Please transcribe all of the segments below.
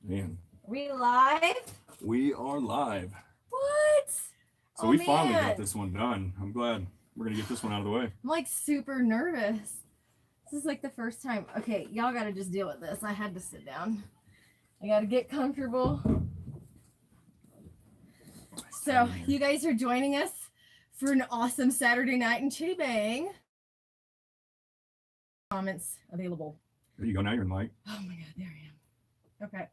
Man. We live? We are live. What? So we finally got this one done. I'm glad we're going to get this one out of the way. I'm like super nervous. This is like the first time. Okay, y'all got to just deal with this. I had to sit down. I got to get comfortable. So you guys are joining us for an awesome Saturday night in Chitty Bang. Comments available. There you go. Now you're in mic. Oh my God, there I am. Okay.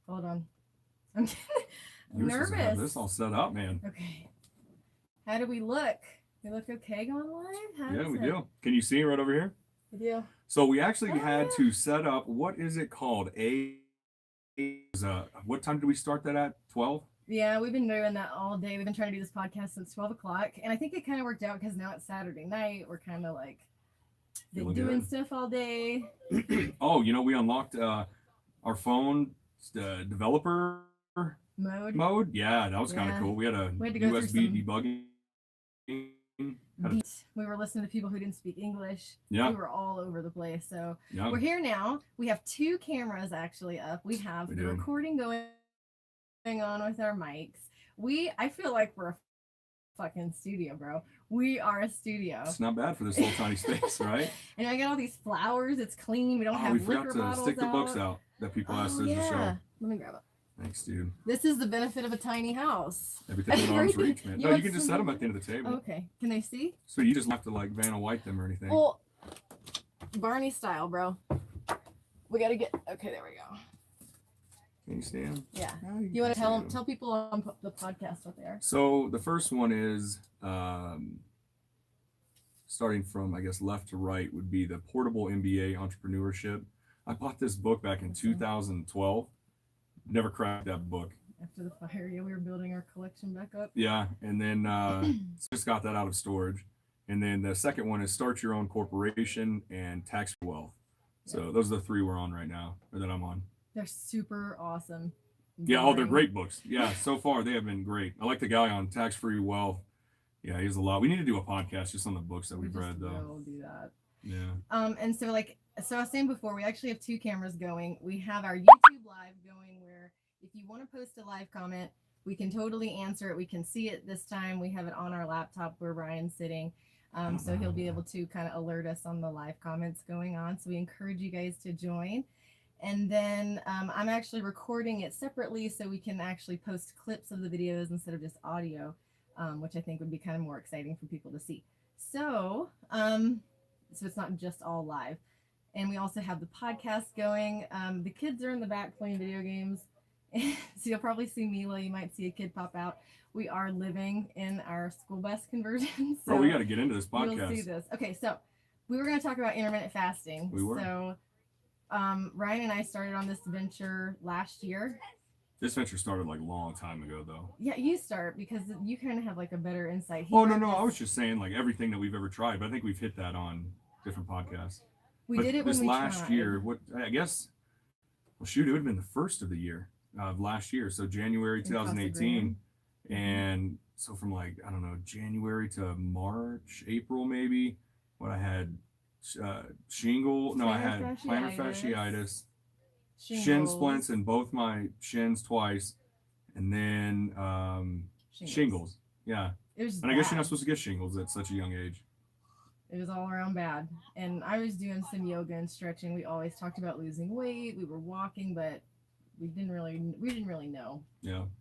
Hold on. I'm nervous. To have this all set up, man. Okay. How do we look? We look okay going live? Yeah, we do. Can you see it right over here? We do. So we actually had to set up, what is it called? What time did we start that at? 12? Yeah, we've been doing that all day. We've been trying to do this podcast since 12 o'clock. And I think it kind of worked out because now it's Saturday night. We're kind of like doing stuff all day. Oh, we unlocked our phone developer mode. Yeah, that was kind of cool. We had a USB debugging. We were listening to people who didn't speak English. Yeah. We were all over the place. So we're here now. We have 2 cameras actually up. We have the recording going on with our mics. I feel like we're a fucking studio, bro. We are a studio. It's not bad for this little tiny space, right? And I got all these flowers. It's clean. We don't have liquor bottles out. We forgot to stick the books out that people asked us to show. Let me grab it. Thanks, dude. This is the benefit of a tiny house. Everything in arm's reach, man. No, you can just set them at the end of the table. Okay. Can they see? So you just have to like Vanna White them or anything. Well, Barney style, bro. We got to get... Okay, there we go. Can you see them? Yeah. You want to tell people on the podcast what they are? So the first one is... starting from, I guess, left to right would be the Portable MBA Entrepreneurship. I bought this book back in 2012. Never cracked that book. After the fire, we were building our collection back up. Yeah, and then just got that out of storage. And then the second one is Start Your Own Corporation and Tax Free Wealth. So those are the 3 we're on right now, or that I'm on. They're super awesome. Yeah, they're great books. Yeah, so far they have been great. I like the guy on Tax Free Wealth. Yeah, he has a lot. We need to do a podcast just on the books that we've read, though. We'll do that. Yeah. And so I was saying before, we actually have 2 cameras going. We have our YouTube live going where if you want to post a live comment, we can totally answer it. We can see it this time. We have it on our laptop where Ryan's sitting. So he'll be able to kind of alert us on the live comments going on. So we encourage you guys to join. And then I'm actually recording it separately so we can actually post clips of the videos instead of just audio. Which I think would be kind of more exciting for people to see. So it's not just all live. And we also have the podcast going. The kids are in the back playing video games. So you'll probably see Mila. You might see a kid pop out. We are living in our school bus conversion. So we got to get into this podcast. You'll see this. Okay, so we were going to talk about intermittent fasting. We were. So Ryan and I started on this venture last year. This venture started like a long time ago, though. Yeah, you start because you kind of have like a better insight. No. I was just saying like everything that we've ever tried, but I think we've hit that on different podcasts. We did it this when we last tried. year. What I guess, well, shoot, it would have been the first of the year of last year, so January 2018, and so from like I don't know January to March, April maybe. What I had shingle. No, I had plantar fasciitis. Shin splints in both my shins twice, and then shingles. Yeah. And I guess you're not supposed to get shingles at such a young age. It was all around bad. And I was doing some yoga and stretching. We always talked about losing weight. We were walking, but we didn't really know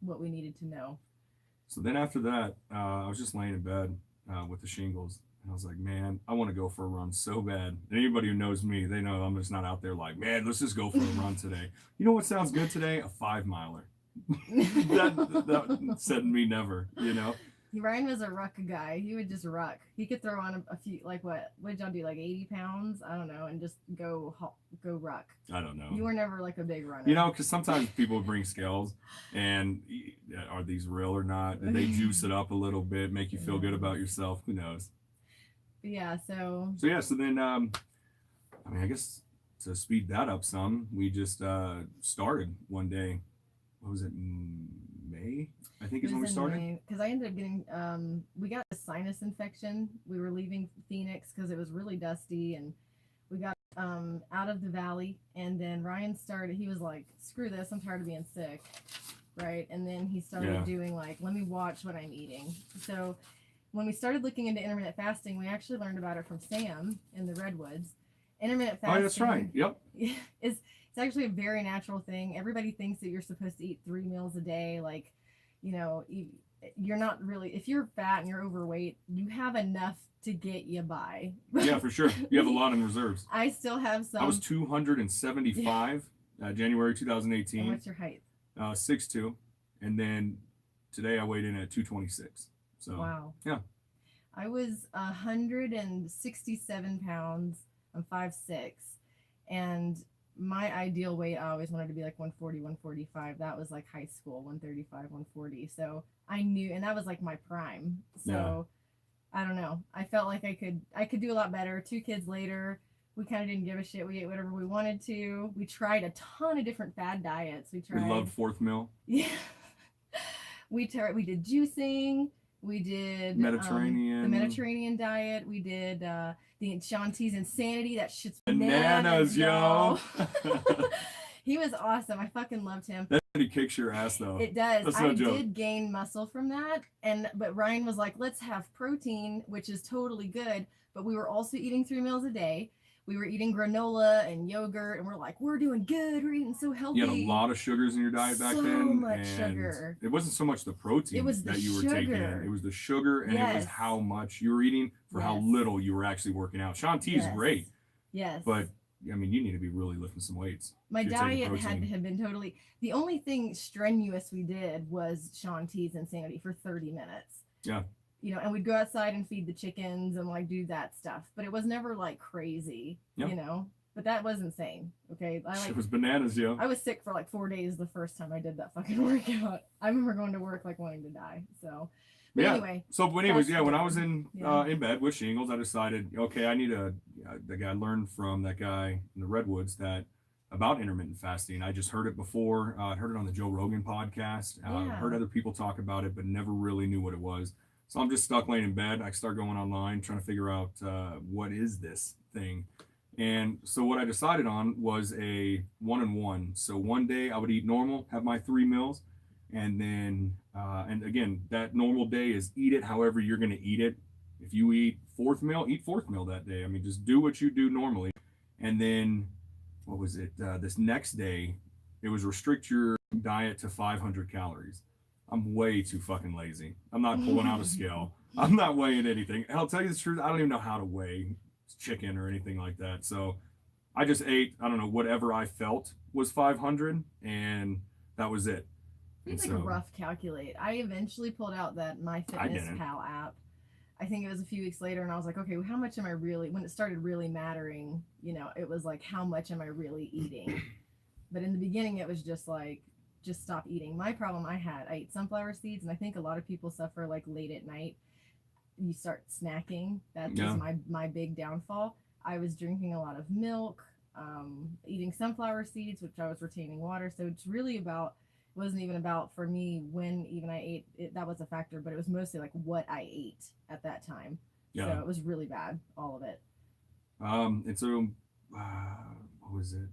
what we needed to know. So then after that, I was just laying in bed with the shingles. And I was like, man, I want to go for a run so bad. And anybody who knows me, they know I'm just not out there like, man, let's just go for a run today. You know what sounds good today? A 5-miler. that said me never, Ryan was a ruck guy. He would just ruck. He could throw on a few, like what did y'all do, like 80 pounds? I don't know, and just go ruck. I don't know. You were never like a big runner. Because sometimes people bring scales, and are these real or not? Did they juice it up a little bit, make you feel good about yourself? Who knows? Yeah, so then, I guess to speed that up some, we just started one day. What was it, May? I think is when we started. Because I ended up getting, we got a sinus infection. We were leaving Phoenix because it was really dusty, and we got out of the valley, and then Ryan started. He was like, "Screw this! I'm tired of being sick." Right, and then he started doing like, "Let me watch what I'm eating." So when we started looking into intermittent fasting, we actually learned about it from Sam in the Redwoods. Intermittent fasting. Oh, that's right. Yep. It's actually a very natural thing. Everybody thinks that you're supposed to eat 3 meals a day. Like, you know, you're not really. If you're fat and you're overweight, you have enough to get you by. Yeah, for sure. You have a lot in reserves. I still have some. I was 275 January 2018. And what's your height? 6'2", and then today I weighed in at 226. So wow. Yeah. I was 167 pounds. I'm 5'6", and my ideal weight, I always wanted to be like 140, 145. That was like high school, 135, 140. So I knew, and that was like my prime. So I don't know. I felt like I could do a lot better. 2 kids later, we kind of didn't give a shit. We ate whatever we wanted to. We tried a ton of different fad diets. We loved fourth meal. Yeah. We did juicing. We did Mediterranean. the Mediterranean diet. We did the Shaun T's Insanity. That shit's bananas, yo. He was awesome. I fucking loved him. That really kicks your ass, though. It does. That's no I joke. did gain muscle from that, but Ryan was like, "Let's have protein," which is totally good. But we were also eating 3 meals a day. We were eating granola and yogurt, and we're like, "We're doing good. We're eating so healthy." You had a lot of sugars in your diet back then. So much and sugar. It wasn't so much the protein that you were taking in. It was the sugar, and it was how much you were eating for how little you were actually working out. Shaun T is great. Yes. But, I mean, you need to be really lifting some weights. My diet had to have been totally... The only thing strenuous we did was Shaun T's Insanity for 30 minutes. Yeah. You know, and we'd go outside and feed the chickens and like do that stuff, but it was never like crazy, you know, but that was insane. Okay. It was bananas, yo. I was sick for like 4 days the first time I did that fucking workout. I remember going to work like wanting to die. So, but anyway. So, but anyways, when I was in bed with shingles, I decided, okay, I need I learned from that guy in the Redwoods about intermittent fasting. I just heard it before. I heard it on the Joe Rogan podcast. Heard other people talk about it, but never really knew what it was. So I'm just stuck laying in bed. I start going online, trying to figure out what is this thing. And so what I decided on was a 1-and-1. So one day I would eat normal, have my 3 meals. And then, and again, that normal day is eat it however you're going to eat it. If you eat 4th meal, eat 4th meal that day. I mean, just do what you do normally. And then, what was it? This next day, it was restrict your diet to 500 calories. I'm way too fucking lazy. I'm not pulling out a scale. I'm not weighing anything. And I'll tell you the truth, I don't even know how to weigh chicken or anything like that. So I just ate, I don't know, whatever I felt was 500, and that was it. It's like a rough calculate. I eventually pulled out that MyFitnessPal app. I think it was a few weeks later, and I was like, okay, well, how much am I really, when it started really mattering, you know, it was like, how much am I really eating? But in the beginning, it was just like, just stop eating. My problem I ate sunflower seeds, and I think a lot of people suffer like late at night. You start snacking. That was my big downfall. I was drinking a lot of milk, eating sunflower seeds, which I was retaining water. So it's really about, it wasn't even about for me when even I ate it, that was a factor, but it was mostly like what I ate at that time. So it was really bad, all of it. And so what was it?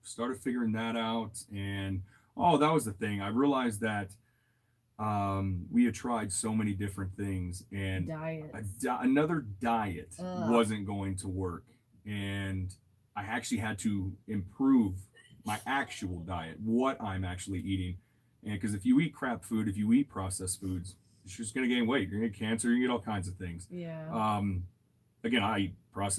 Started figuring that out, and that was the thing. I realized that we had tried so many different things, and another diet wasn't going to work. And I actually had to improve my actual diet, what I'm actually eating. And because if you eat crap food, if you eat processed foods, you're just going to gain weight. You're going to get cancer. You get all kinds of things. Yeah. Again,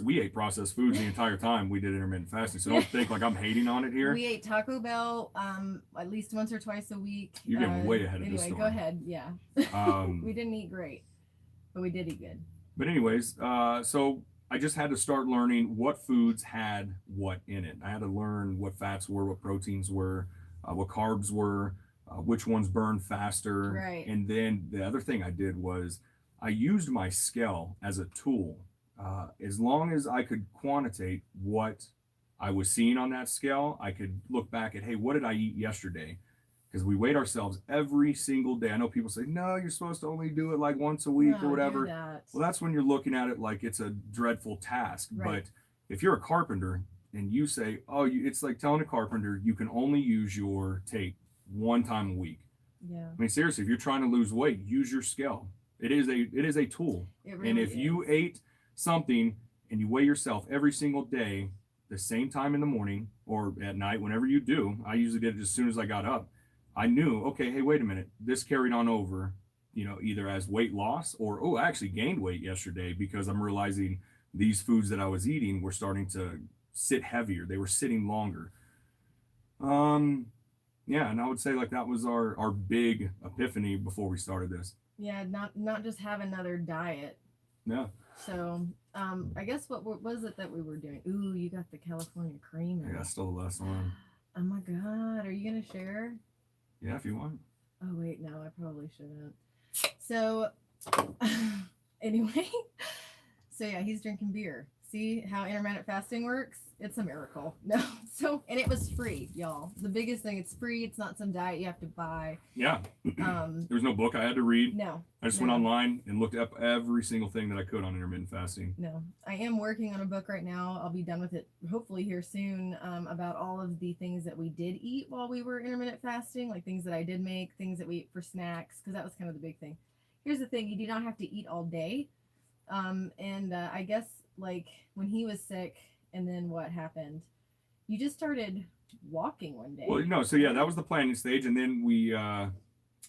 we ate processed foods the entire time we did intermittent fasting. So don't think like I'm hating on it here. We ate Taco Bell at least once or twice a week. You're getting way ahead of this story. Anyway, go ahead. Yeah. We didn't eat great, but we did eat good. But anyways, so I just had to start learning what foods had what in it. I had to learn what fats were, what proteins were, what carbs were, which ones burn faster. Right. And then the other thing I did was I used my scale as a tool. As long as I could quantitate what I was seeing on that scale, I could look back at, hey, what did I eat yesterday? Because we weigh ourselves every single day. I know people say, no, you're supposed to only do it like once a week or whatever. Well, that's when you're looking at it like it's a dreadful task. Right. But if you're a carpenter and you say, oh, it's like telling a carpenter you can only use your tape one time a week. Yeah. I mean, seriously, if you're trying to lose weight, use your scale. It is a tool. It really and if is. you ate something and you weigh yourself every single day, the same time in the morning or at night, whenever you do, I usually did it as soon as I got up. I knew, okay, hey, wait a minute, this carried on over, either as weight loss or, oh, I actually gained weight yesterday because I'm realizing these foods that I was eating were starting to sit heavier. They were sitting longer. Yeah, and I would say like that was our big epiphany before we started this. Yeah, not just have another diet. Yeah. So, I guess what was it that we were doing? Ooh, you got the California creamer. Yeah, still the last one. Oh my God, are you gonna share? Yeah, if you want. Oh wait, no, I probably shouldn't. So, anyway, so yeah, he's drinking beer. See how intermittent fasting works? It's a miracle. No, and it was free, y'all. The biggest thing, it's free. It's not some diet you have to buy. Yeah. There was no book I had to read. No. I just went online and looked up every single thing that I could on intermittent fasting. No, I am working on a book right now. I'll be done with it hopefully here soon, about all of the things that we did eat while we were intermittent fasting, like things that I did make, things that we ate for snacks, because that was kind of the big thing. Here's the thing, you do not have to eat all day. I guess like when he was sick and then what happened, you just started walking one day. Well, no, so yeah, that was the planning stage. And then we, I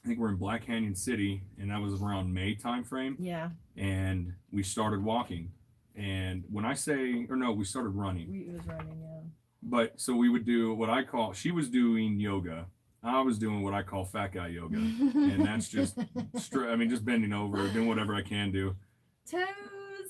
think we're in Black Canyon City, and that was around May time frame. Yeah. And we started walking. And when I say, or no, we started running. It was running, yeah. But so we would do what I call, she was doing yoga. I was doing what I call fat guy yoga. And that's just, just bending over, doing whatever I can do. Toes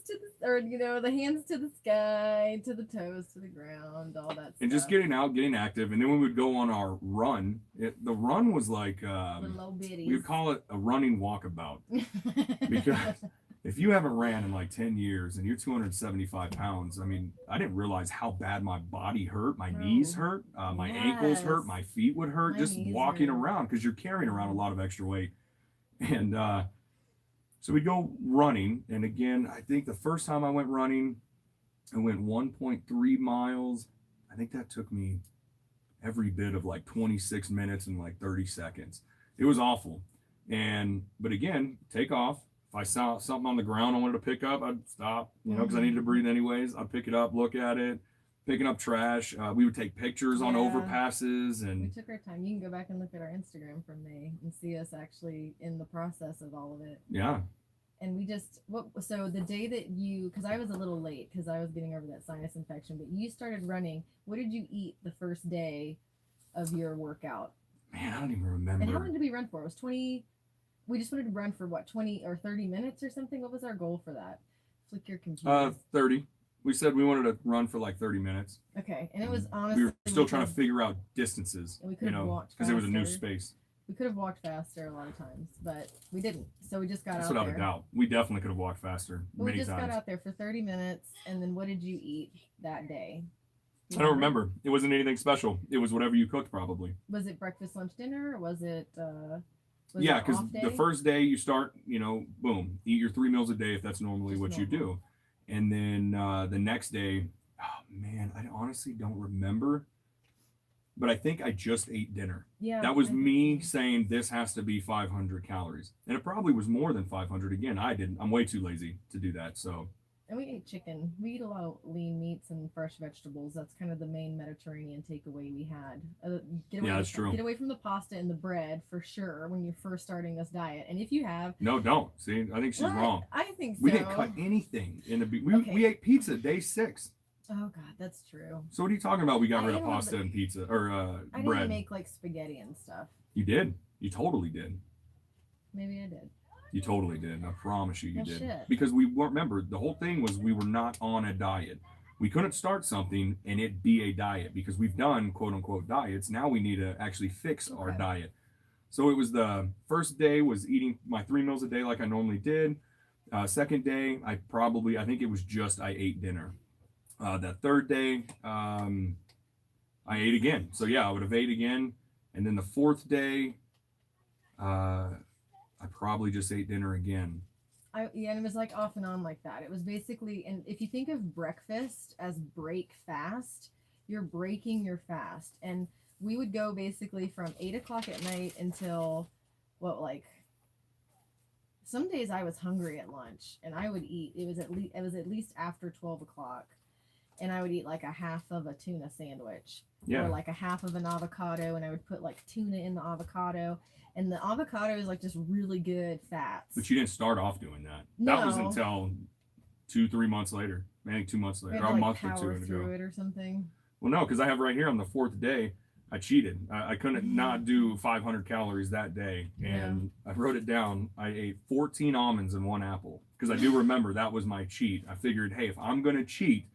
to the, or the hands to the sky, to the toes to the ground, all that stuff. And just getting out, getting active. And then we would go on our run. The run was like, little bitties. we would call it a running walkabout. Because if you haven't ran in like 10 years and you're 275 pounds, I mean, I didn't realize how bad my body hurt. My knees hurt, my ankles hurt, my feet would hurt, just walking around because you're carrying around a lot of extra weight. And so we go running. And again, I think the first time I went running, I went 1.3 miles. I think that took me every bit of like 26 minutes and like 30 seconds. It was awful. But again, take off. If I saw something on the ground I wanted to pick up, I'd stop, because I needed to breathe anyways. I'd pick it up, look at it, picking up trash. We would take pictures on overpasses. And we took our time. You can go back and look at our Instagram from May and see us actually in the process of all of it. Yeah. And we just, so the day that because I was a little late because I was getting over that sinus infection, but you started running. What did you eat the first day of your workout? Man, I don't even remember. And how long did we run for? It was 20. We just wanted to run for 20 or 30 minutes or something. What was our goal for that? Flick your computer. 30. We said we wanted to run for like 30 minutes. Okay. And it was honestly. We were still trying to figure out distances, and we could have walked because it was a new space. We could have walked faster a lot of times, but we didn't. So we just got That's out there. Without a doubt. We definitely could have walked faster many times. We just got out there for 30 minutes. And then what did you eat that day? I don't remember. It wasn't anything special. It was whatever you cooked, probably. Was it breakfast, lunch, dinner? Or was it... yeah, because the first day you start, boom, eat your 3 meals a day if that's normally what you do. And then the next day, oh man, I honestly don't remember. But I think I just ate dinner. Yeah. That was me saying this has to be 500 calories. And it probably was more than 500. Again, I'm way too lazy to do that. So. And we ate chicken. We eat a lot of lean meats and fresh vegetables. That's kind of the main Mediterranean takeaway we had. That's true. Get away from the pasta and the bread for sure when you're first starting this diet. And if you have... No, don't. See, I think she's wrong. I think so. We didn't cut anything. We ate pizza day 6. Oh, God, that's true. So what are you talking about? We got rid of pasta and pizza, or I bread. didn't make like spaghetti and stuff. You did. You totally did. Maybe I did. You totally did. I promise you did. Shit. Because we weren't, remember, the whole thing was we were not on a diet. We couldn't start something and it be a diet because we've done quote unquote diets. Now we need to actually fix our diet. So it was the first day was eating my 3 meals a day like I normally did. Second day, I think it was just I ate dinner. That third day, I ate again. So yeah, I would have ate again. And then the fourth day, I probably just ate dinner again. And it was like off and on like that. It was basically, and if you think of breakfast as break fast, you're breaking your fast. And we would go basically from 8 o'clock at night until like some days I was hungry at lunch and I would eat. It was at least after 12 o'clock, and I would eat like a half of a tuna sandwich, or like a half of an avocado, and I would put like tuna in the avocado. And the avocado is like just really good fats. But you didn't start off doing that. No. That was until 2-3 months later. Maybe 2 months later, or a month or two ago. It or something. Well, no, because I have right here on the 4th day, I cheated. I couldn't not do 500 calories that day, and I wrote it down. I ate 14 almonds and 1 apple because I do remember that was my cheat. I figured, hey, if I'm going to cheat,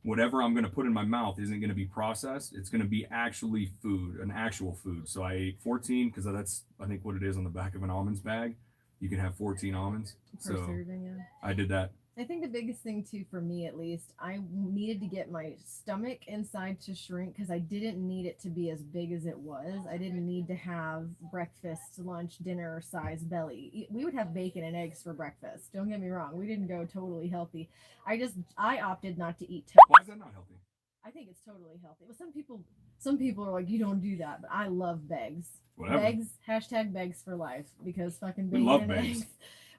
whatever I'm going to put in my mouth isn't going to be processed. It's going to be actually food, an actual food. So I ate 14 because that's, I think, what it is on the back of an almonds bag. You can have 14 almonds. Per serving, yeah. I did that. I think the biggest thing, too, for me at least, I needed to get my stomach inside to shrink because I didn't need it to be as big as it was. I didn't need to have breakfast, lunch, dinner size belly. We would have bacon and eggs for breakfast. Don't get me wrong. We didn't go totally healthy. I opted not to eat toast. Why is that not healthy? I think it's totally healthy. Well, some people are like, you don't do that, but I love begs. Whatever. Begs, #begs for life, because fucking We bacon love and begs. eggs.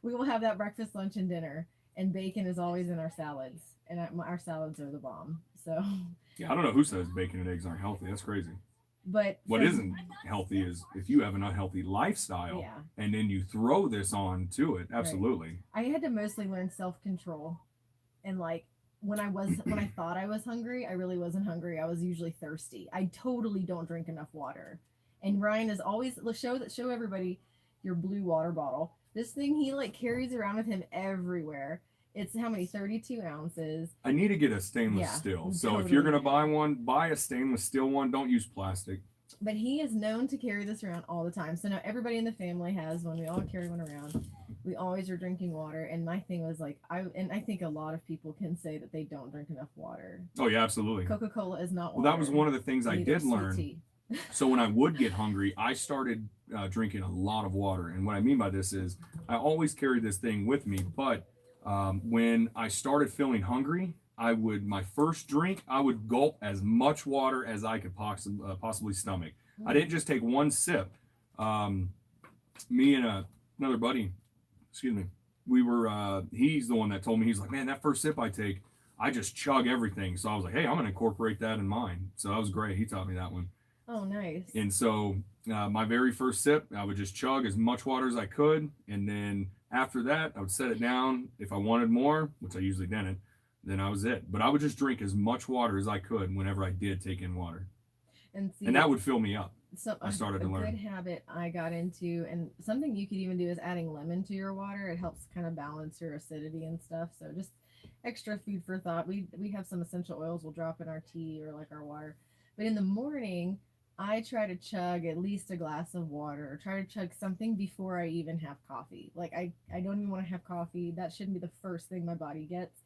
We will have that breakfast, lunch, and dinner. And bacon is always in our salads, and our salads are the bomb. So yeah, I don't know who says bacon and eggs aren't healthy. That's crazy. But what isn't healthy is if you have an unhealthy lifestyle and then you throw this on to it. Absolutely. Right. I had to mostly learn self-control, and like when I thought I was hungry, I really wasn't hungry. I was usually thirsty. I totally don't drink enough water. And Ryan is always show everybody your blue water bottle. This thing he like carries around with him everywhere. It's how many? 32 ounces. I need to get a stainless steel. So totally. If you're going to buy one, buy a stainless steel one. Don't use plastic. But he is known to carry this around all the time. So now everybody in the family has one. We all carry one around. We always are drinking water. And my thing was like, I think a lot of people can say that they don't drink enough water. Oh, yeah, absolutely. Coca-Cola is not water. Well, that was one of the things I did learn. So when I would get hungry, I started drinking a lot of water. And what I mean by this is I always carried this thing with me. But when I started feeling hungry, my first drink, I would gulp as much water as I could possibly stomach. I didn't just take one sip. Me and another buddy, he's the one that told me, he's like, man, that first sip I take, I just chug everything. So I was like, hey, I'm going to incorporate that in mine. So that was great. He taught me that one. Oh, nice. And so my very first sip, I would just chug as much water as I could. And then after that, I would set it down. If I wanted more, which I usually didn't, then I was it. But I would just drink as much water as I could whenever I did take in water. And that would fill me up. So I started to learn. A good habit I got into, and something you could even do, is adding lemon to your water. It helps kind of balance your acidity and stuff. So just extra food for thought. We have some essential oils we'll drop in our tea or like our water. But in the morning, I try to chug at least a glass of water, or try to chug something before I even have coffee. Like I don't even want to have coffee. That shouldn't be the first thing my body gets.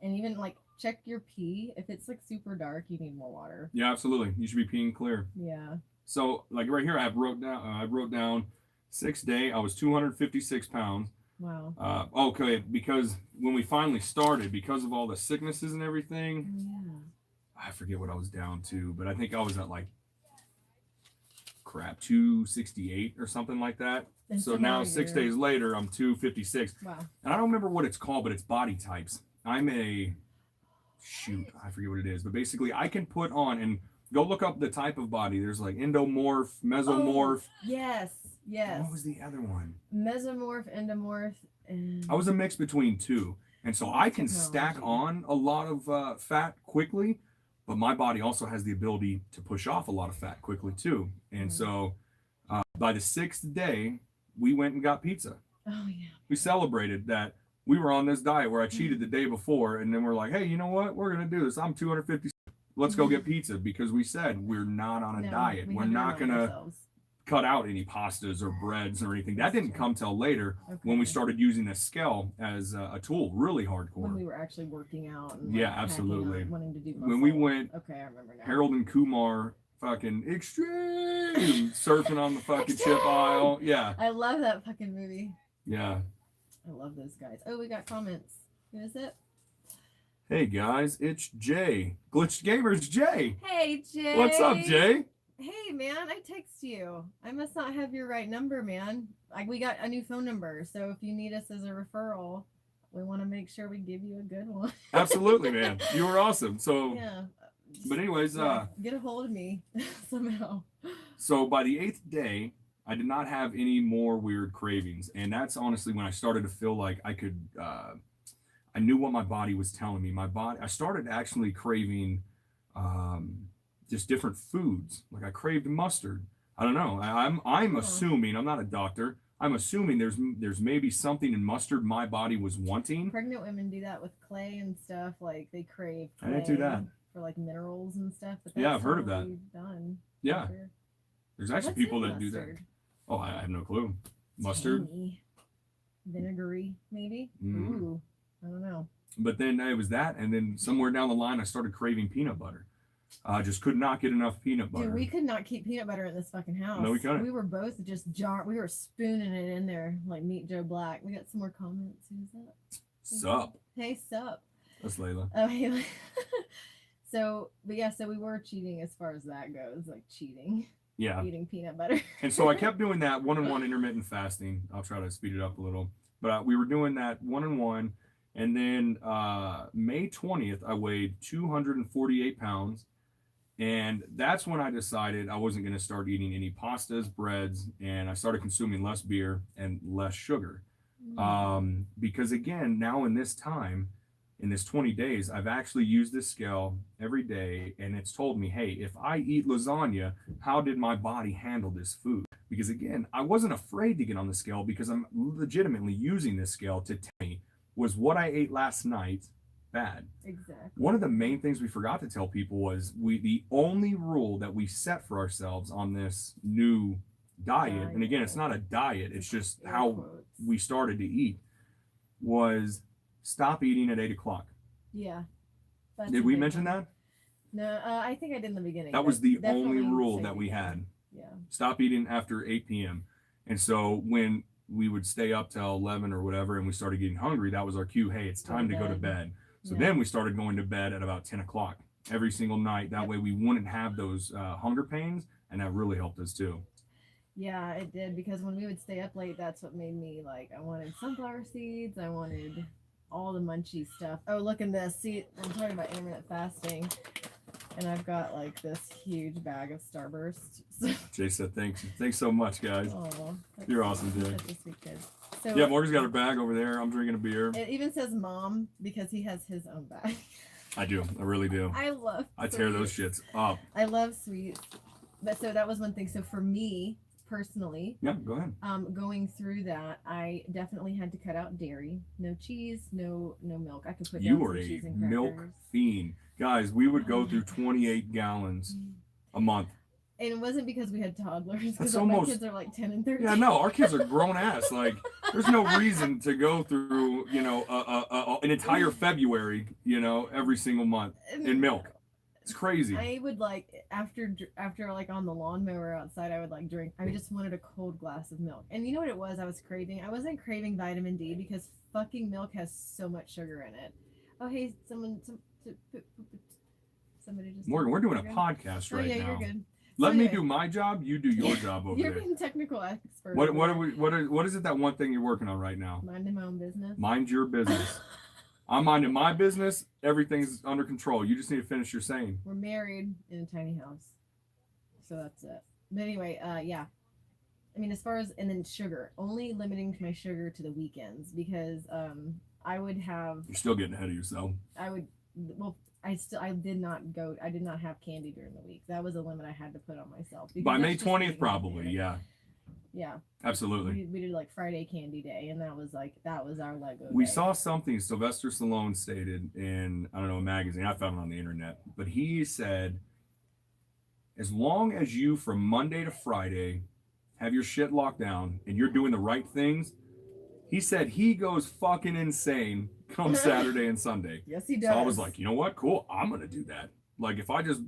And even like check your pee. If it's like super dark, you need more water. Yeah, absolutely. You should be peeing clear. Yeah. So like right here, I wrote down 6th day. I was 256 pounds. Wow. Okay, because when we finally started, because of all the sicknesses and everything, I forget what I was down to, but I think I was at like 268 or something like that. And so now 6 days later, I'm 256. Wow. And I don't remember what it's called, but it's body types. I'm I forget what it is, but basically I can put on, and go look up the type of body. There's like endomorph, mesomorph. Oh, yes. What was the other one? Mesomorph, endomorph, and I was a mix between two. And so I can stack on a lot of fat quickly, but my body also has the ability to push off a lot of fat quickly too. And so by the 6th day, we went and got pizza. Oh, yeah. We celebrated that we were on this diet where I cheated the day before, and then we're like, hey, you know what? We're going to do this. I'm 250. Let's go get pizza, because we said we're not on a diet. We're not going to cut out any pastas or breads or anything. That didn't come till later when we started using the scale as a tool, really hardcore. When we were actually working out. And absolutely. Wanting to do muscle. When we went, I remember now. Harold and Kumar fucking extreme surfing on the fucking chip aisle. Yeah. I love that fucking movie. Yeah. I love those guys. Oh, we got comments. Who is it? Hey guys, it's Jay. Glitched Gamers Jay. Hey, Jay. What's up, Jay? Hey, man, I text you. I must not have your right number, man. We got a new phone number, so if you need us as a referral, we want to make sure we give you a good one. Absolutely, man. You were awesome. So, Yeah. but anyways, get a hold of me somehow. So by the 8th day, I did not have any more weird cravings, and that's honestly when I started to feel like I could. I knew what my body was telling me. I started actually craving just different foods. Like I craved mustard. I don't know. I'm assuming, I'm not a doctor. I'm assuming there's maybe something in mustard my body was wanting. Pregnant women do that with clay and stuff. Like they crave clay I didn't do that. for like minerals and stuff. But Yeah, I've heard of that. Done. Yeah. Sure. There's actually What's people in that do that. mustard? Oh, I have no clue. Mustard. Tangy. Vinegary, maybe. Mm. Ooh, I don't know. But then it was that, and then somewhere down the line, I started craving peanut butter. I just could not get enough peanut butter. Dude, we could not keep peanut butter in this fucking house. No, we couldn't. We were both just we were spooning it in there like Meet Joe Black. We got some more comments. Who's that? Sup? Hey, sup? That's Layla. Oh, hey. So we were cheating as far as that goes, like cheating. Yeah. Eating peanut butter. And so I kept doing that 1-on-1 intermittent fasting. I'll try to speed it up a little. But we were doing that 1-on-1. And then May 20th, I weighed 248 pounds. And that's when I decided I wasn't going to start eating any pastas, breads, and I started consuming less beer and less sugar. Because again, now in this time, in this 20 days, I've actually used this scale every day, and it's told me, hey, if I eat lasagna, how did my body handle this food? Because again, I wasn't afraid to get on the scale because I'm legitimately using this scale to tell me, was what I ate last night bad? Exactly. One of the main things we forgot to tell people was the only rule that we set for ourselves on this new diet, and again, it's not a diet, it's just how we started to eat, was stop eating at 8 o'clock. Yeah. Did we mention that? No, I think I did in the beginning. That was the Definitely only rule say that we had. Yeah. Stop eating after 8 p.m. And so when we would stay up till 11 or whatever and we started getting hungry, that was our cue. Hey, it's time to go to bed. So then we started going to bed at about 10 o'clock every single night. That way we wouldn't have those hunger pains, and that really helped us too. Yeah, it did, because when we would stay up late, that's what made me like, I wanted sunflower seeds. I wanted all the munchy stuff. Oh, look at this. See, I'm talking about intermittent fasting, and I've got like this huge bag of Starburst. Jay said, thanks so much, guys. Oh, You're awesome, Jay. Such a sweet kid. So, Yeah, Morgan's got her bag over there. I'm drinking a beer. It even says mom because he has his own bag. I do. I really do. I tear those shits up. I love sweets. But so that was one thing. So for me personally, Yeah, go ahead. going through that, I definitely had to cut out dairy. No cheese, no milk. I could put You down were some a cheese and milk crackers. fiend. Guys, we would go through 28 gallons a month. And it wasn't because we had toddlers, That's because almost, my kids are like 10 and 13. yeah, no, our kids are grown ass. Like, there's no reason to go through, an entire February, every single month in milk. It's crazy. I would like, after like on the lawnmower outside, I would like drink. I just wanted a cold glass of milk. And you know what it was I was craving? I wasn't craving vitamin D because fucking milk has so much sugar in it. Oh, hey, somebody just... Morgan, we're doing a podcast right now. You're good. Let me do my job. You do your job over You're there. being technical expert. What is it that one thing you're working on right now? Minding my own business. Mind your business. I'm minding my business. Everything's under control. You just need to finish your saying. We're married in a tiny house, so that's it. But anyway, yeah. I mean, as far as, and then sugar, only limiting my sugar to the weekends, because I would have. You're still getting ahead of yourself. I did not have candy during the week. That was a limit I had to put on myself. By May 20th, probably, yeah. Yeah. Absolutely. We did like Friday candy day, and that was our Lego We day. saw something Sylvester Stallone stated in, I don't know, a magazine. I found it on the internet. But he said, as long as you from Monday to Friday have your shit locked down and you're doing the right things, he said he goes fucking insane come Saturday and Sunday. Yes, he does. So I was like, you know what? Cool. I'm going to do that. Like, if I just,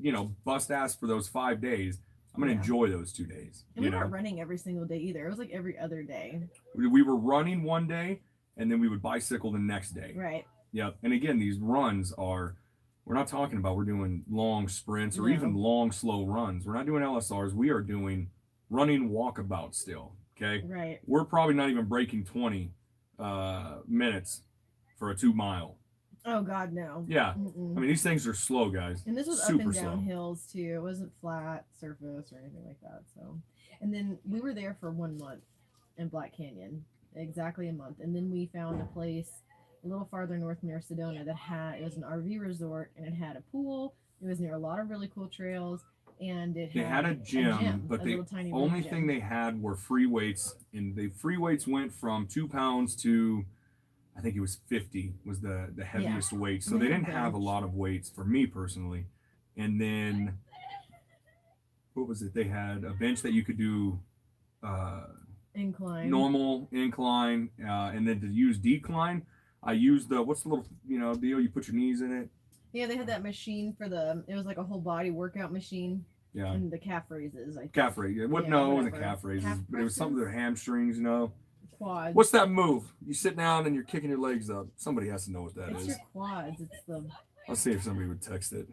bust ass for those 5 days, I'm going to enjoy those 2 days. And we weren't running every single day either. It was like every other day. We were running one day, and then we would bicycle the next day. Right. Yep. And again, these runs are, we're not talking about we're doing long sprints or even long, slow runs. We're not doing LSRs. We are doing running walkabouts still. Okay. Right. We're probably not even breaking 20 minutes for a 2 mile. Oh God, no. Yeah. I mean, these things are slow, guys. And this was super up and slow. down hills too. It wasn't flat surface or anything like that. So, and then we were there for 1 month in Black Canyon, exactly a month. And then we found a place a little farther north near Sedona that it was an RV resort, and it had a pool. It was near a lot of really cool trails, and they had a gym, but the only thing they had were free weights, and the free weights went from 2 pounds to, I think it was 50 was the heaviest weight. So they didn't have a lot of weights for me personally. And then what was it? They had a bench that you could do normal incline, and then to use decline, I used what's the little deal you put your knees in it. Yeah, they had that machine for it was like a whole body workout machine. Yeah. And the calf raises. Calf raise. No, it wasn't calf raises, but it was something with their hamstrings, Quads. What's that move? You sit down and you're kicking your legs up. Somebody has to know what that is. It's your quads. It's the. I'll see if somebody would text it.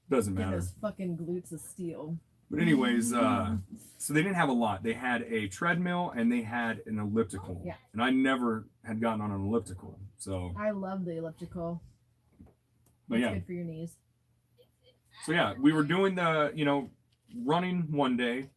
Doesn't matter. Those fucking glutes of steel. But anyways, so they didn't have a lot. They had a treadmill and they had an elliptical. Yeah. And I never had gotten on an elliptical. So I love the elliptical. But It's good for your knees. So yeah, we were doing the, running one day,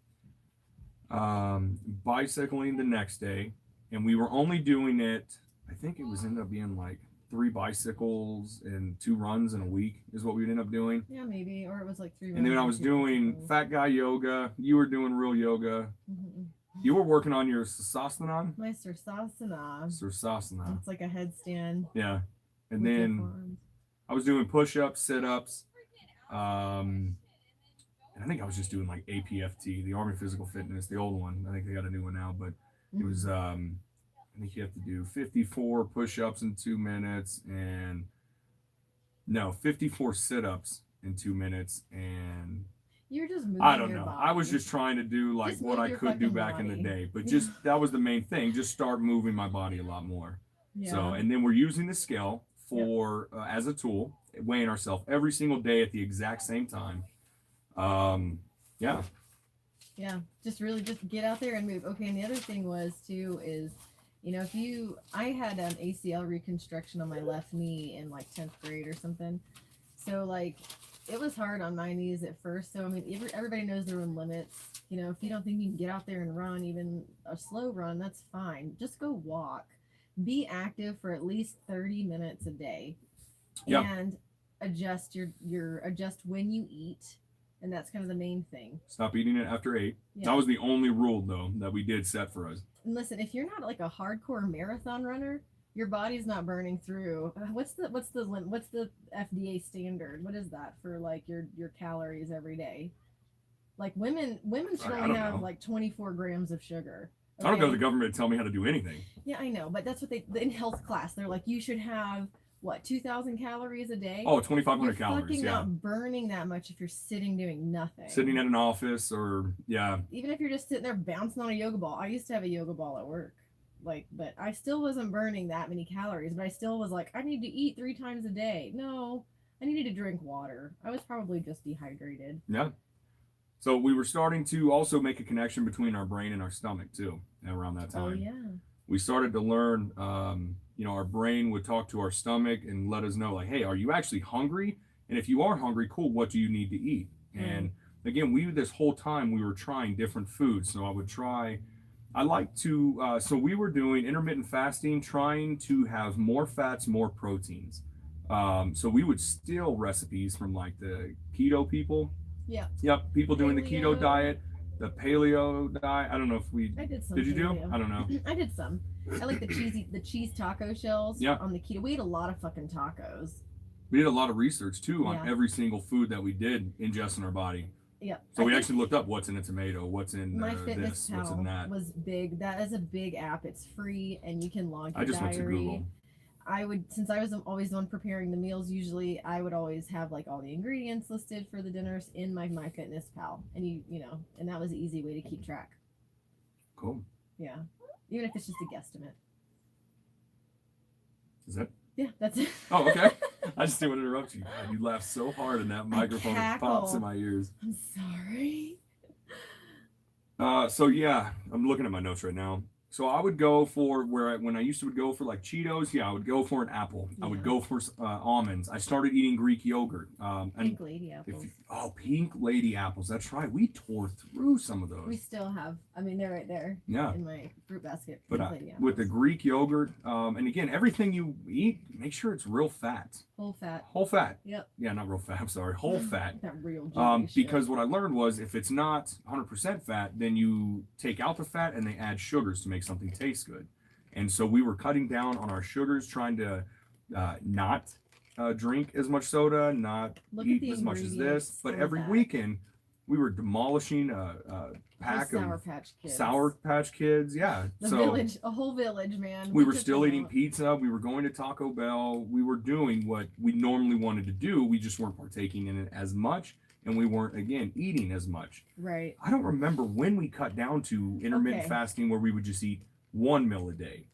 bicycling the next day, and we were only doing it, I think it was ended up being like 3 bicycles and 2 runs in a week is what we ended up doing. Yeah, maybe. Or it was like 3 runs. And then I was doing fat guy yoga. You were doing real yoga. Mm-hmm. You were working on your Sasasana. My Sirsasana. Sasasana. It's like a headstand. Yeah. And then I was doing push-ups, sit-ups. And I think I was just doing like APFT, the Army Physical Fitness, the old one. I think they got a new one now, but it was, I think you have to do 54 push-ups in 2 minutes and 54 sit-ups in 2 minutes. And you're just moving I don't your know. body. I was just trying to do like what I could do back in the day, but just that was the main thing. Just start moving my body a lot more. Yeah. So, and then we're using the scale for as a tool, weighing ourselves every single day at the exact same time. Yeah, just get out there and move. Okay, and the other thing was too is, I had an ACL reconstruction on my left knee in like 10th grade or something. So like it was hard on my knees at first. So I mean, everybody knows their own limits. If you don't think you can get out there and run, even a slow run, that's fine. Just go walk. Be active for at least 30 minutes a day. Yep. And adjust adjust when you eat. And that's kind of the main thing. Stop eating it after 8. Yeah. That was the only rule, though, that we did set for us. And listen, if you're not like a hardcore marathon runner, your body's not burning through. What's the FDA standard? What is that for like your calories every day? Like women should only have like 24 grams of sugar. Okay? I don't go to the government to tell me how to do anything. Yeah, I know, but that's what in health class they're like, you should have 2,000 calories a day? Oh, 2,500 calories. You're fucking not burning that much if you're sitting doing nothing. Sitting at an office or, Even if you're just sitting there bouncing on a yoga ball. I used to have a yoga ball at work. But I still wasn't burning that many calories. But I still was like, I need to eat 3 times a day. No, I needed to drink water. I was probably just dehydrated. Yeah. So we were starting to also make a connection between our brain and our stomach, too, around that time. Oh, yeah. We started to learn, our brain would talk to our stomach and let us know, like, hey, are you actually hungry? And if you are hungry, cool, what do you need to eat? And again, this whole time we were trying different foods. So so we were doing intermittent fasting, trying to have more fats, more proteins. So we would steal recipes from like the keto people. Yeah. Yep. People doing the keto diet, the paleo diet. I don't know if I did some. Did you paleo. do? I don't know. I did some. I like the cheese taco shells on the keto. We ate a lot of fucking tacos. We did a lot of research too on every single food that we did ingest in our body. Yeah. So we actually looked up what's in a tomato, what's in MyFitnessPal what's in that. Was big. That is a big app. It's free and you can log your I just diary. went to Google. Since I was always the one preparing the meals, usually I would always have like all the ingredients listed for the dinners in my MyFitnessPal, and and that was an easy way to keep track. Cool. Yeah, even if it's just a guesstimate. Is that? Yeah, that's it. Oh, okay. I just didn't want to interrupt you. God, you laughed so hard and that microphone pops in my ears. I'm sorry. So yeah, I'm looking at my notes right now. So I would go for when I used to would go for like Cheetos. Yeah, I would go for an apple. I would go for almonds. I started eating Greek yogurt. Pink lady apples. Pink lady apples. That's right. We tore through some of those. We still have. I mean, they're right there. Yeah. In my fruit basket. But with the Greek yogurt, and again, everything you eat, make sure it's real fat. Whole fat. Whole fat. Yep. Yeah, not real fat. I'm sorry. Whole fat. That real because what I learned was if it's not 100% fat, then you take out the fat and they add sugars to make something taste good. And so we were cutting down on our sugars, trying to not drink as much soda, not eat as much as this. But every weekend, we were demolishing a pack of Sour Patch Kids. Yeah. A whole village, man. We were still eating pizza. We were going to Taco Bell. We were doing what we normally wanted to do. We just weren't partaking in it as much. And we weren't, again, eating as much. Right. I don't remember when we cut down to intermittent fasting where we would just eat one meal a day.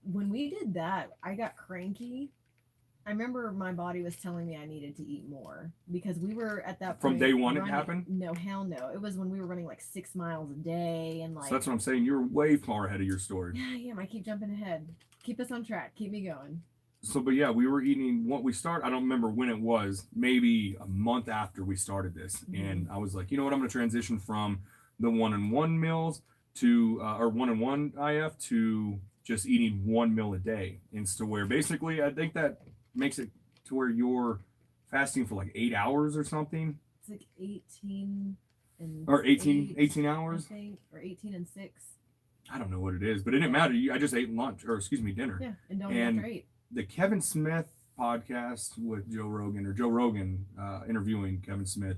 When we did that, I got cranky. I remember my body was telling me I needed to eat more because we were at that point. From day one it happened? No, hell no. It was when we were running like 6 miles a day and like. So that's what I'm saying. You're way far ahead of your story. Yeah, I keep jumping ahead. Keep us on track. Keep me going. So, but yeah, we were eating what we started. I don't remember when it was, maybe a month after we started this. Mm-hmm. And I was like, you know what? I'm going to transition from the 1-on-1 meals to, or 1-on-1 IF to just eating one meal a day. And so where basically, I think that makes it to where you're fasting for like 8 hours or something. It's like 18 and or 18 hours. I think, or 18 and 6. I don't know what it is, but it didn't matter. I just ate dinner. Yeah, and don't eat after 8. The Kevin Smith podcast with Joe Rogan interviewing Kevin Smith,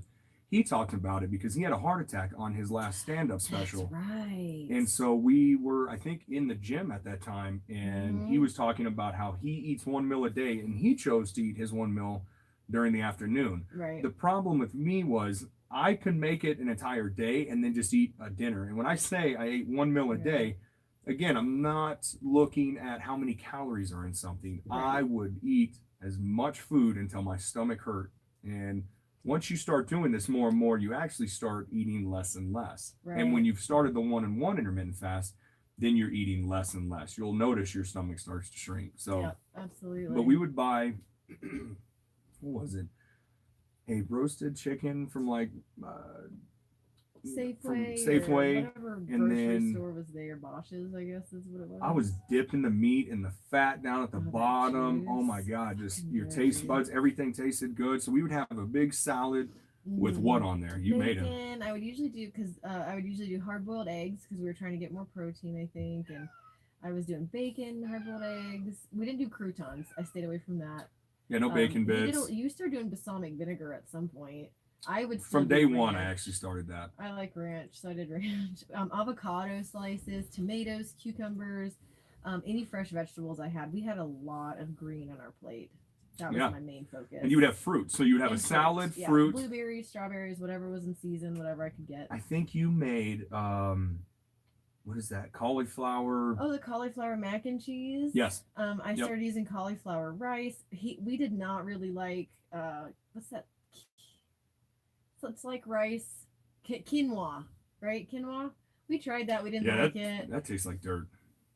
he talked about it because he had a heart attack on his last stand-up special. That's right. And so we were, I think, in the gym at that time, and he was talking about how he eats one meal a day, and he chose to eat his one meal during the afternoon. Right. The problem with me was I could make it an entire day and then just eat a dinner. And when I say I ate one meal a day, again, I'm not looking at how many calories are in something. Right. I would eat as much food until my stomach hurt. And once you start doing this more and more, you actually start eating less and less. Right. And when you've started the 1-on-1 intermittent fast, then you're eating less and less. You'll notice your stomach starts to shrink. So, yeah, absolutely. But we would buy, what was it? A roasted chicken from like Safeway, whatever and then store was there, Bosch's, I guess is what it was. I was dipping the meat and the fat down at the bottom. Oh my God, just your taste buds, everything tasted good. So we would have a big salad with what on there? You made it. I would usually do hard-boiled eggs because we were trying to get more protein, I think, and I was doing bacon, hard-boiled eggs. We didn't do croutons. I stayed away from that. Yeah, no bacon bits. You started doing balsamic vinegar at some point. I would from day one. I actually started that. I like ranch, so I did ranch. Avocado slices, tomatoes, cucumbers, any fresh vegetables I had. We had a lot of green on our plate. That was my main focus. And you would have fruit, so you would have a salad, fruit, blueberries, strawberries, whatever was in season, whatever I could get. I think you made what is that? Cauliflower. Oh, the cauliflower mac and cheese. Yes. I started using cauliflower rice. We did not really like what's that? So it's like rice, quinoa, right? Quinoa. We tried that. We didn't like it. That tastes like dirt.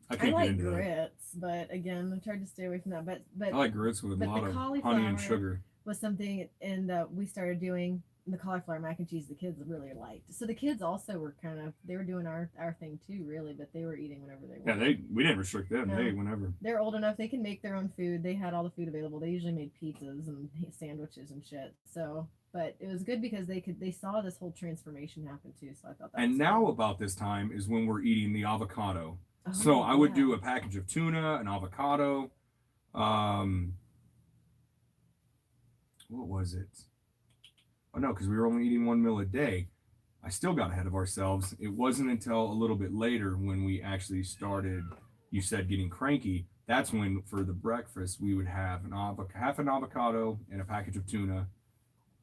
I like grits, but again, I tried to stay away from that. But I like grits with a lot of honey and sugar. Was something, and we started doing the cauliflower mac and cheese. The kids really liked. So the kids also were they were doing our thing too, really. But they were eating whenever they wanted. Yeah, we didn't restrict them. They whenever. They're old enough; they can make their own food. They had all the food available. They usually made pizzas and sandwiches and shit. So. But it was good because they saw this whole transformation happen too. So I thought that. And now about this time is when we're eating the avocado. So I would do a package of tuna, an avocado. What was it? Oh no, because we were only eating one meal a day. I still got ahead of ourselves. It wasn't until a little bit later when we actually started, you said, getting cranky. That's when for the breakfast we would have half an avocado and a package of tuna.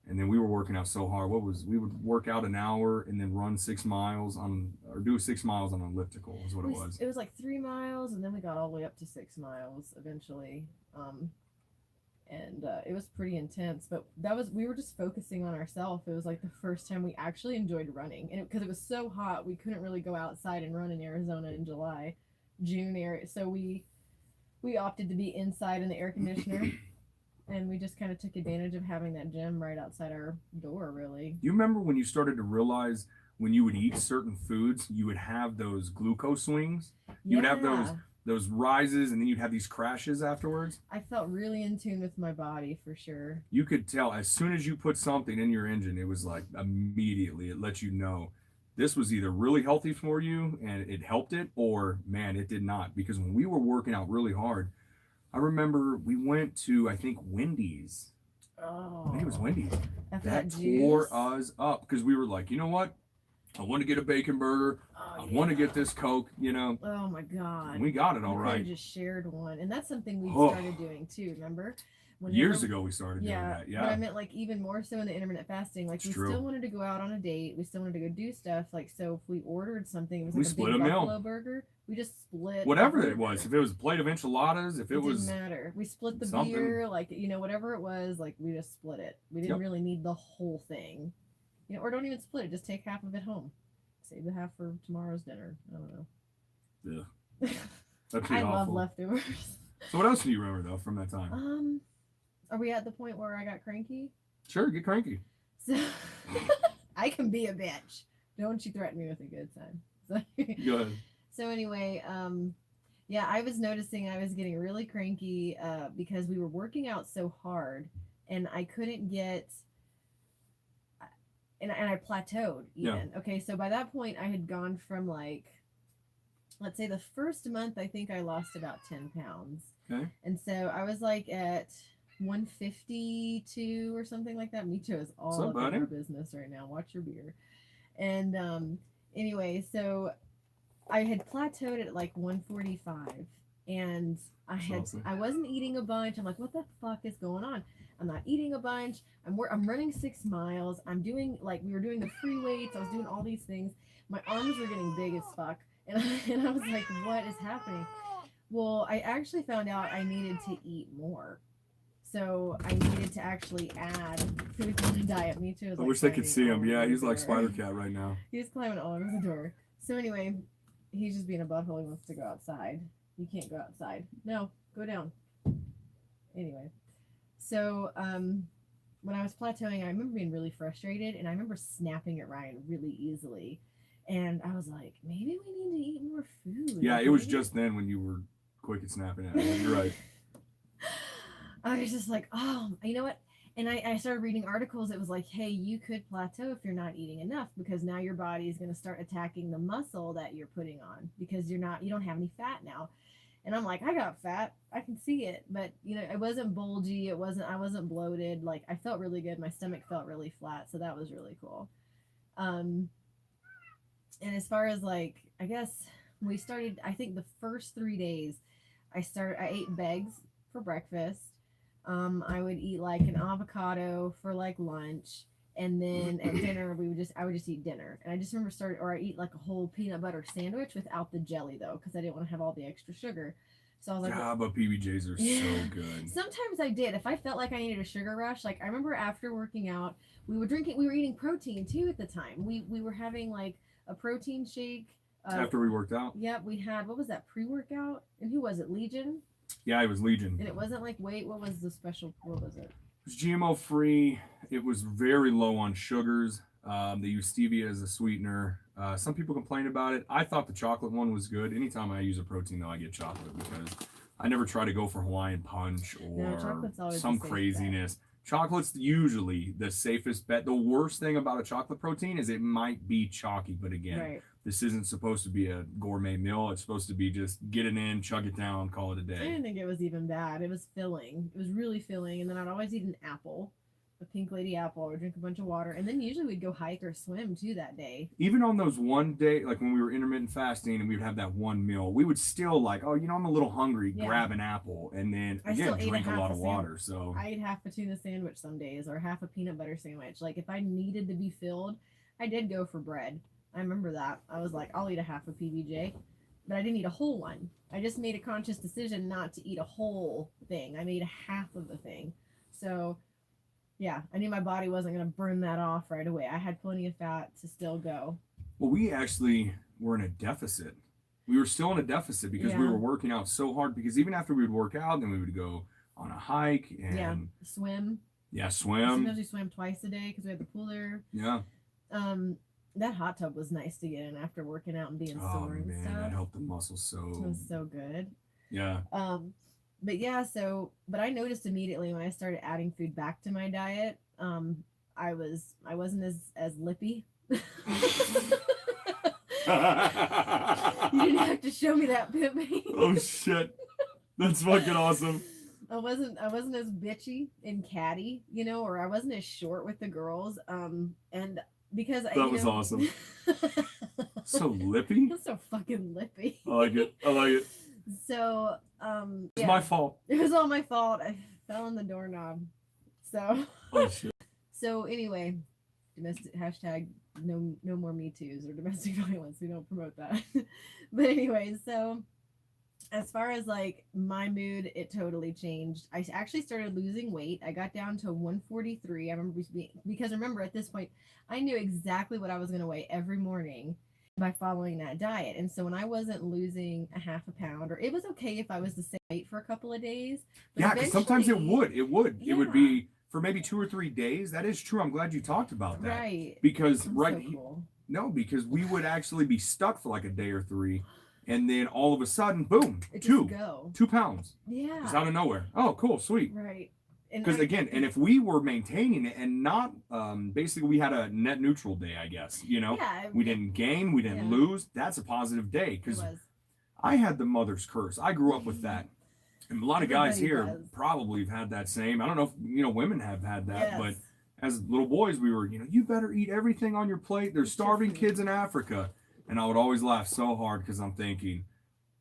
And then we were working out so hard. We would work out an hour and then run 6 miles or do 6 miles on an elliptical is what it was. It was like 3 miles, and then we got all the way up to 6 miles eventually. And it was pretty intense, but we were just focusing on ourselves. It was like the first time we actually enjoyed running, and because it was so hot, we couldn't really go outside and run in Arizona in June area. So we opted to be inside in the air conditioner. And we just kind of took advantage of having that gym right outside our door, really. You remember when you started to realize when you would eat certain foods, you would have those glucose swings? You would have those rises, and then you'd have these crashes afterwards? I felt really in tune with my body, for sure. You could tell as soon as you put something in your engine, it was like immediately, it let you know this was either really healthy for you and it helped it, or, man, it did not. Because when we were working out really hard, I remember we went to, I think, Wendy's. Oh. I think it was Wendy's. That tore us up because we were like, you know what? I want to get a bacon burger. I want to get this Coke, you know. Oh, my God. And we got it all right. We just shared one. And that's something we started doing, too, remember? Years ago we started doing that. Yeah. But I meant like even more so in the intermittent fasting. Like still wanted to go out on a date. We still wanted to go do stuff. Like so if we ordered something, it was like a big buffalo burger. We just split whatever it was. If it was a plate of enchiladas, if it was didn't matter. We split the beer, like whatever it was, like we just split it. We didn't really need the whole thing. Or don't even split it, just take half of it home. Save the half for tomorrow's dinner. I don't know. Yeah. That'd be I awful. love leftovers. So what else do you remember though from that time? Are we at the point where I got cranky? Sure, get cranky. So I can be a bitch. Don't you threaten me with a good time. So, go ahead. So anyway, I was noticing I was getting really cranky because we were working out so hard and I couldn't get and I plateaued even. Yeah. Okay, so by that point I had gone from like, let's say the first month, I think I lost about 10 pounds. Okay. And so I was like at 152 or something like that. Micio is all up in our business right now. Watch your beer. And anyway, so I had plateaued at like 145 and I wasn't eating a bunch. I'm like, what the fuck is going on? I'm not eating a bunch. I'm running 6 miles. I'm doing we were doing the free weights. I was doing all these things. My arms were getting big as fuck. And I was like, what is happening? Well, I actually found out I needed to eat more. So I needed to actually add food to the diet. Me too. I wish they could see him. Yeah, he's like Spider-Cat right now. He's climbing all over the door. So anyway, he's just being a butthole. He wants to go outside. You can't go outside. No, go down. Anyway, so when I was plateauing, I remember being really frustrated, and I remember snapping at Ryan really easily. And I was like, maybe we need to eat more food. Yeah, it was just then when you were quick at snapping at me. You're right. I was just like, oh, you know what? And I started reading articles. It was like, hey, you could plateau if you're not eating enough because now your body is going to start attacking the muscle that you're putting on because you don't have any fat now. And I'm like, I got fat. I can see it. But, it wasn't bulgy. I wasn't bloated. Like, I felt really good. My stomach felt really flat. So that was really cool. And as far as I guess we started, I think the first 3 days I ate Beggs for breakfast. I would eat an avocado for lunch. And then at dinner, I would just eat dinner. And I just remember I eat a whole peanut butter sandwich without the jelly though, because I didn't want to have all the extra sugar. So I was like, yeah, but PBJs are so good. Sometimes I did. If I felt like I needed a sugar rush, I remember after working out, we were eating protein too at the time. We were having a protein shake. After we worked out? Yep, we had, what was that, pre-workout? And who was it, Legion? Yeah, it was Legion. And it wasn't weight, what was the special, what was it? It was GMO free. It was very low on sugars. They use stevia as a sweetener. Some people complain about it. I thought the chocolate one was good. Anytime I use a protein though, I get chocolate because I never try to go for Hawaiian Punch or some craziness. Chocolate's usually the safest bet. The worst thing about a chocolate protein is it might be chalky, but again, This isn't supposed to be a gourmet meal. It's supposed to be just get it in, chug it down, call it a day. I didn't think it was even bad. It was filling. It was really filling. And then I'd always eat an apple. a pink lady apple or drink a bunch of water. And then usually we'd go hike or swim too that day. Even on those one day, like when we were intermittent fasting and we would have that one meal, we would still like, oh, you know, I'm a little hungry, grab an apple, and then again drink a lot of water. So I ate half a tuna sandwich some days or half a peanut butter sandwich. Like if I needed to be filled, I did go for bread. I remember that. I was like, I'll eat a half a PBJ, but I didn't eat a whole one. I just made a conscious decision not to eat a whole thing. I made a half of the thing. So yeah, I knew my body wasn't going to burn that off right away. I had plenty of fat to still go. Well, we actually were in a deficit. We were still in a deficit because we were working out so hard, because even after we would work out, then we would go on a hike and swim. Yeah, swim. Sometimes we swam twice a day because we had the pool there. Yeah. That hot tub was nice to get in after working out and being sore and stuff. That helped the muscles so. It was so good. Yeah. But I noticed immediately when I started adding food back to my diet, I wasn't as lippy. You didn't have to show me that, Pippi. Oh shit, that's fucking awesome. I wasn't as bitchy and catty, you know, or I wasn't as short with the girls. And because that was awesome. So lippy. I'm so fucking lippy. I like it. So it's my fault. It was all my fault. I fell on the doorknob. So oh shit. So anyway, domestic hashtag no more Me Too's or domestic violence. We don't promote that. But anyway, so as far as like my mood, it totally changed. I actually started losing weight. I got down to 143. I remember because remember at this point, I knew exactly what I was going to weigh every morning by following that diet. And so when I wasn't losing a half a pound, or it was okay if I was the same weight for a couple of days. Yeah, because sometimes it would be for maybe 2 or 3 days. That is true. I'm glad you talked about that. Right. Because cool. Because we would actually be stuck for like a day or 3. And then all of a sudden, boom, 2 pounds. Yeah. Just out of nowhere. Oh, cool, sweet. Right. Because again, and if we were maintaining it and not, basically we had a net neutral day, I guess, you know, we didn't gain, we didn't lose. That's a positive day. Because I had the mother's curse. I grew up with that. And a lot of guys here probably have had that same. I don't know if, you know, women have had that, but as little boys, we were, you know, you better eat everything on your plate. There's starving kids in Africa. And I would always laugh so hard because I'm thinking,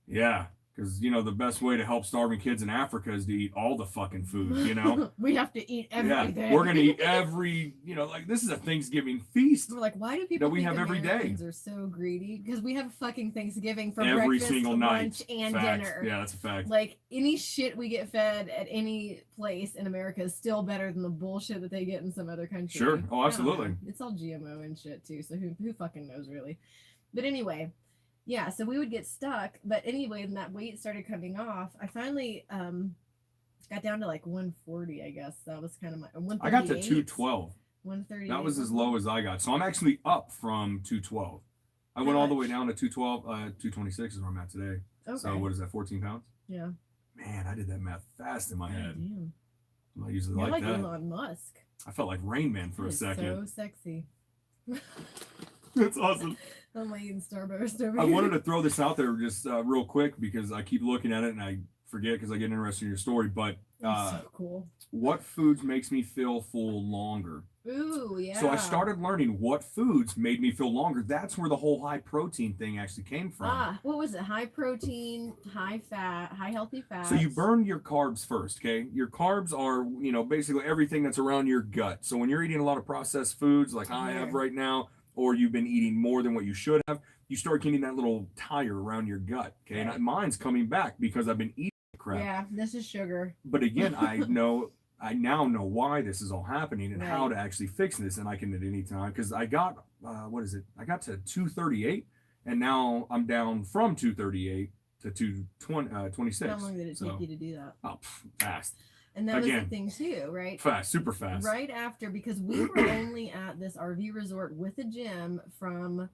yeah, because, you know, the best way to help starving kids in Africa is to eat all the fucking food, you know? We have to eat everything. Yeah, we're going to eat every, you know, like this is a Thanksgiving feast. We're like, why do people that we have every day? Are so greedy? Because we have fucking Thanksgiving for every breakfast, single lunch, night. and Fact. dinner. Yeah, that's a fact. Like any shit we get fed at any place in America is still better than the bullshit that they get in some other country. Sure. Oh, absolutely. It's all GMO and shit too. So who fucking knows really? But anyway, yeah, so we would get stuck. But anyway, when that weight started coming off, I finally got down to like 140, I guess. That was kind of my 138. I got to 212. 138. That was as low as I got. So I'm actually up from 212. I went all the way down to 212. 226 is where I'm at today. Okay. So what is that, 14 pounds? Yeah. Man, I did that math fast in my head. Damn. I usually You're like that. Elon Musk. I felt like Rain Man for a second. So sexy. That's awesome. I'm like eating Starburst over I here. wanted to throw this out there just real quick because I keep looking at it and I forget because I get interested in your story. But so cool. What foods makes me feel full longer? Ooh, yeah. So I started learning what foods made me feel longer. That's where the whole high protein thing actually came from. What was it? High protein, high fat, high healthy fat. So you burn your carbs first, okay? Your carbs are, you know, basically everything that's around your gut. So when you're eating a lot of processed foods like I have right now, or you've been eating more than what you should have, you start getting that little tire around your gut, okay? And mine's coming back because I've been eating crap. Yeah, this is sugar. But again, I now know why this is all happening and how to actually fix this, and I can at any time because I got I got to 238, and now I'm down from 238 to 226. How long did it take you to do that? Oh, fast. And that was the thing too, right? Fast, super fast. Right after, because we were only at this RV resort with a gym from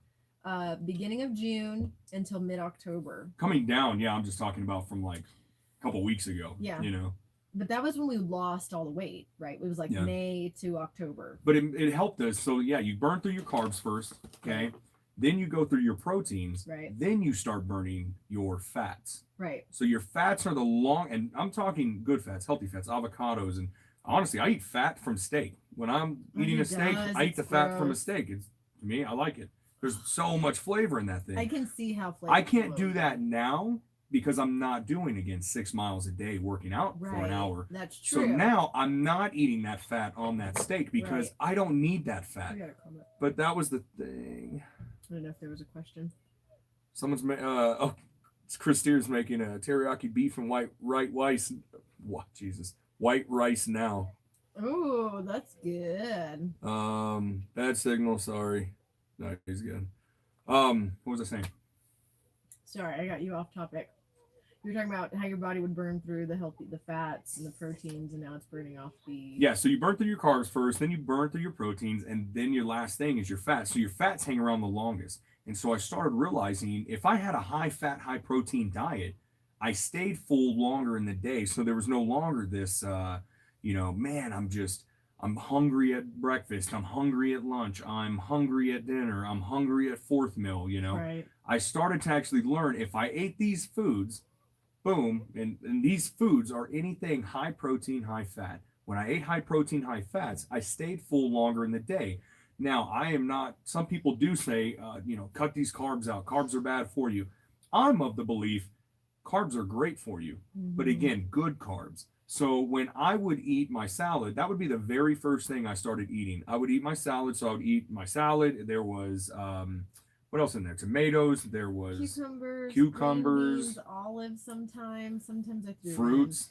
beginning of June until mid-October. Coming down, I'm just talking about from like a couple weeks ago. Yeah. You know. But that was when we lost all the weight, right? It was like May to October. But it helped us. So you burn through your carbs first, okay? Then you go through your proteins. Right. Then you start burning your fats. Right. So your fats are and I'm talking good fats, healthy fats, avocados and honestly, I eat fat from steak. When I'm eating a steak, I eat the fat from a steak. It's, to me, I like it. There's so much flavor in that thing. I can see how flavorful. I can't do that now because I'm not doing, again, 6 miles a day working out for an hour. That's true. So now I'm not eating that fat on that steak because I don't need that fat. But that was the thing. I don't know if there was a question. Someone's it's Chris Steers making a teriyaki beef and white rice. What, Jesus, white rice now. Oh, that's good. Bad signal. Sorry. No, he's good. What was I saying? Sorry, I got you off topic. You were talking about how your body would burn through the fats and the proteins, and now it's burning off the... Yeah, so you burn through your carbs first, then you burn through your proteins, and then your last thing is your fats. So your fats hang around the longest. And so I started realizing if I had a high-fat, high-protein diet, I stayed full longer in the day. So there was no longer this, man, I'm hungry at breakfast, I'm hungry at lunch, I'm hungry at dinner, I'm hungry at fourth meal, Right. I started to actually learn if I ate these foods, boom, and these foods are anything high protein, high fat. When I ate high protein, high fats, I stayed full longer in the day. Now, I am not, some people do say, cut these carbs out. Carbs are bad for you. I'm of the belief carbs are great for you, but again, good carbs. So when I would eat my salad, that would be the very first thing I started eating. I would eat my salad. So I would eat my salad. There was, what else in there? Tomatoes. There was cucumbers, beans, olives sometimes. Sometimes I threw fruits,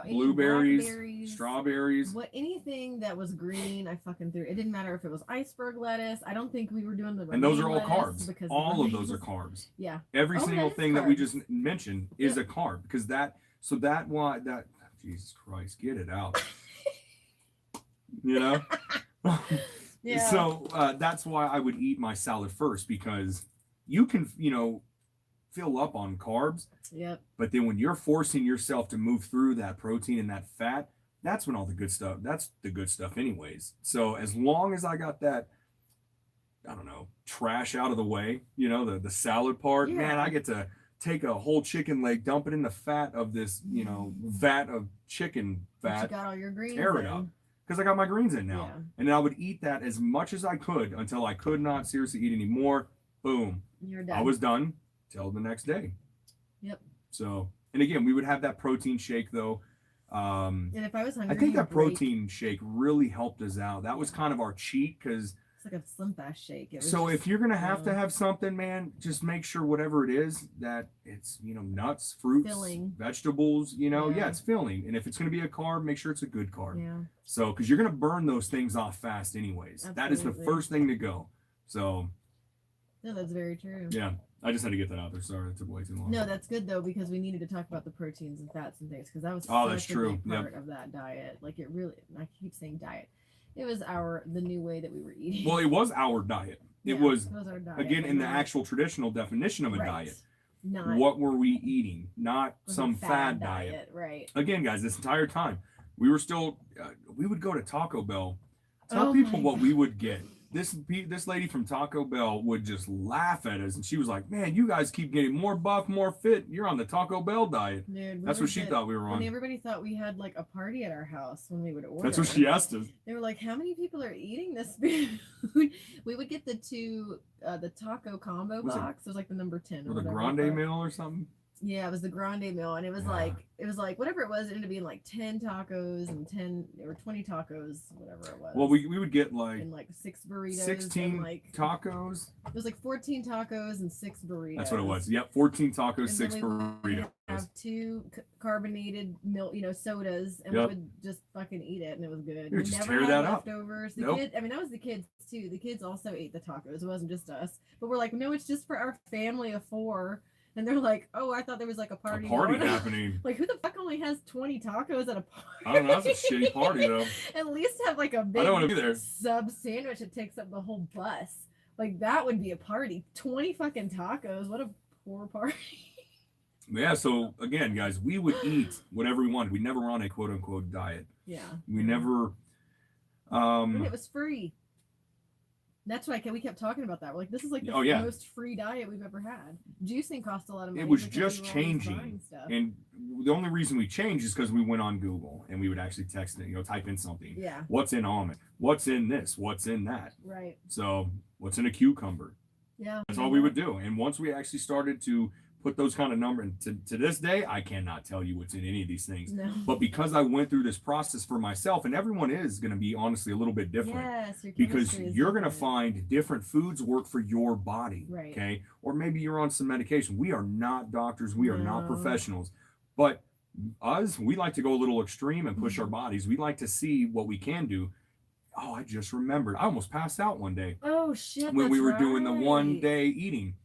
blueberries, strawberries. Anything that was green, I fucking threw. It didn't matter if it was iceberg lettuce. I don't think we were doing the and those are all carbs. Because all of those are carbs. Yeah. Every single thing that we just mentioned is a carb because Jesus Christ, get it out. Yeah. So that's why I would eat my salad first because you can, fill up on carbs. Yep. But then when you're forcing yourself to move through that protein and that fat, that's when all the good stuff, that's the good stuff anyways. So as long as I got that, I don't know, trash out of the way, the salad part, man, I get to take a whole chicken leg, dump it in the fat of this, vat of chicken fat. You got all your greens tear it up. Because I got my greens in now. Yeah. And I would eat that as much as I could until I could not seriously eat anymore. Boom. You're done. I was done till the next day. Yep. So, and again, we would have that protein shake though. And if I was hungry, I think that protein shake really helped us out. That was kind of our cheat because it's like a Slim Fast shake. So if you're gonna have to have something, man, just make sure whatever it is that it's nuts, fruits, vegetables. It's filling. And if it's gonna be a carb, make sure it's a good carb. Yeah. So because you're gonna burn those things off fast, anyways. Absolutely. That is the first thing to go. So. No, that's very true. Yeah. I just had to get that out there. Sorry, it took way too long. No, that's good though because we needed to talk about the proteins and fats and things because that was such a big part of that diet. Like it really, I keep saying diet. It was the new way that we were eating. Well, it was our diet. It was our diet. Again, in the actual traditional definition of a diet. Not what were we eating? Not some fad diet. Right. Again, guys, this entire time we were still. We would go to Taco Bell. Tell people what we would get. This lady from Taco Bell would just laugh at us, and she was like, "Man, you guys keep getting more buff, more fit. You're on the Taco Bell diet." Dude, that's what she thought we were on. And everybody thought we had like a party at our house when we would order. That's what she asked us. They were like, "How many people are eating this food?" We would get the taco combo box. It was like the number 10 or the grande meal or something. Yeah, it was the grande meal, and it was like whatever it was. It ended up being like 10 tacos and 10 or 20 tacos, whatever it was. Well, we would get like 6 burritos, 16 tacos. It was like 14 tacos and 6 burritos. That's what it was. Yep, 14 tacos, 6 burritos. Have 2 carbonated milk, sodas, and we would just fucking eat it, and it was good. We just never had leftovers. Kids, that was the kids too. The kids also ate the tacos. It wasn't just us. But we're like, no, it's just for our family of 4. And they're like, oh, I thought there was like a party happening. Like, who the fuck only has 20 tacos at a party? I don't know. That's a shitty party, though. At least have like a big sub sandwich that takes up the whole bus. Like, that would be a party. 20 fucking tacos. What a poor party. Yeah, so again, guys, we would eat whatever we wanted. We never were on a quote unquote diet. Yeah. We never. And it was free. That's why we kept talking about that. We're like, this is like the most free diet we've ever had. Juicing cost a lot of money. It was just changing. And the only reason we changed is because we went on Google and we would actually text it, type in something. Yeah. What's in almond? What's in this? What's in that? Right. So what's in a cucumber? Yeah. That's all we would do. And once we actually started to put those kind of numbers, to this day, I cannot tell you what's in any of these things. No. But because I went through this process for myself, and everyone is going to be honestly a little bit different. Yes, because you're going to find different foods work for your body. Right. Okay. Or maybe you're on some medication. We are not doctors. We are not professionals. But we like to go a little extreme and push our bodies. We like to see what we can do. Oh, I just remembered. I almost passed out one day. Oh, shit. When we were doing the 1 day eating.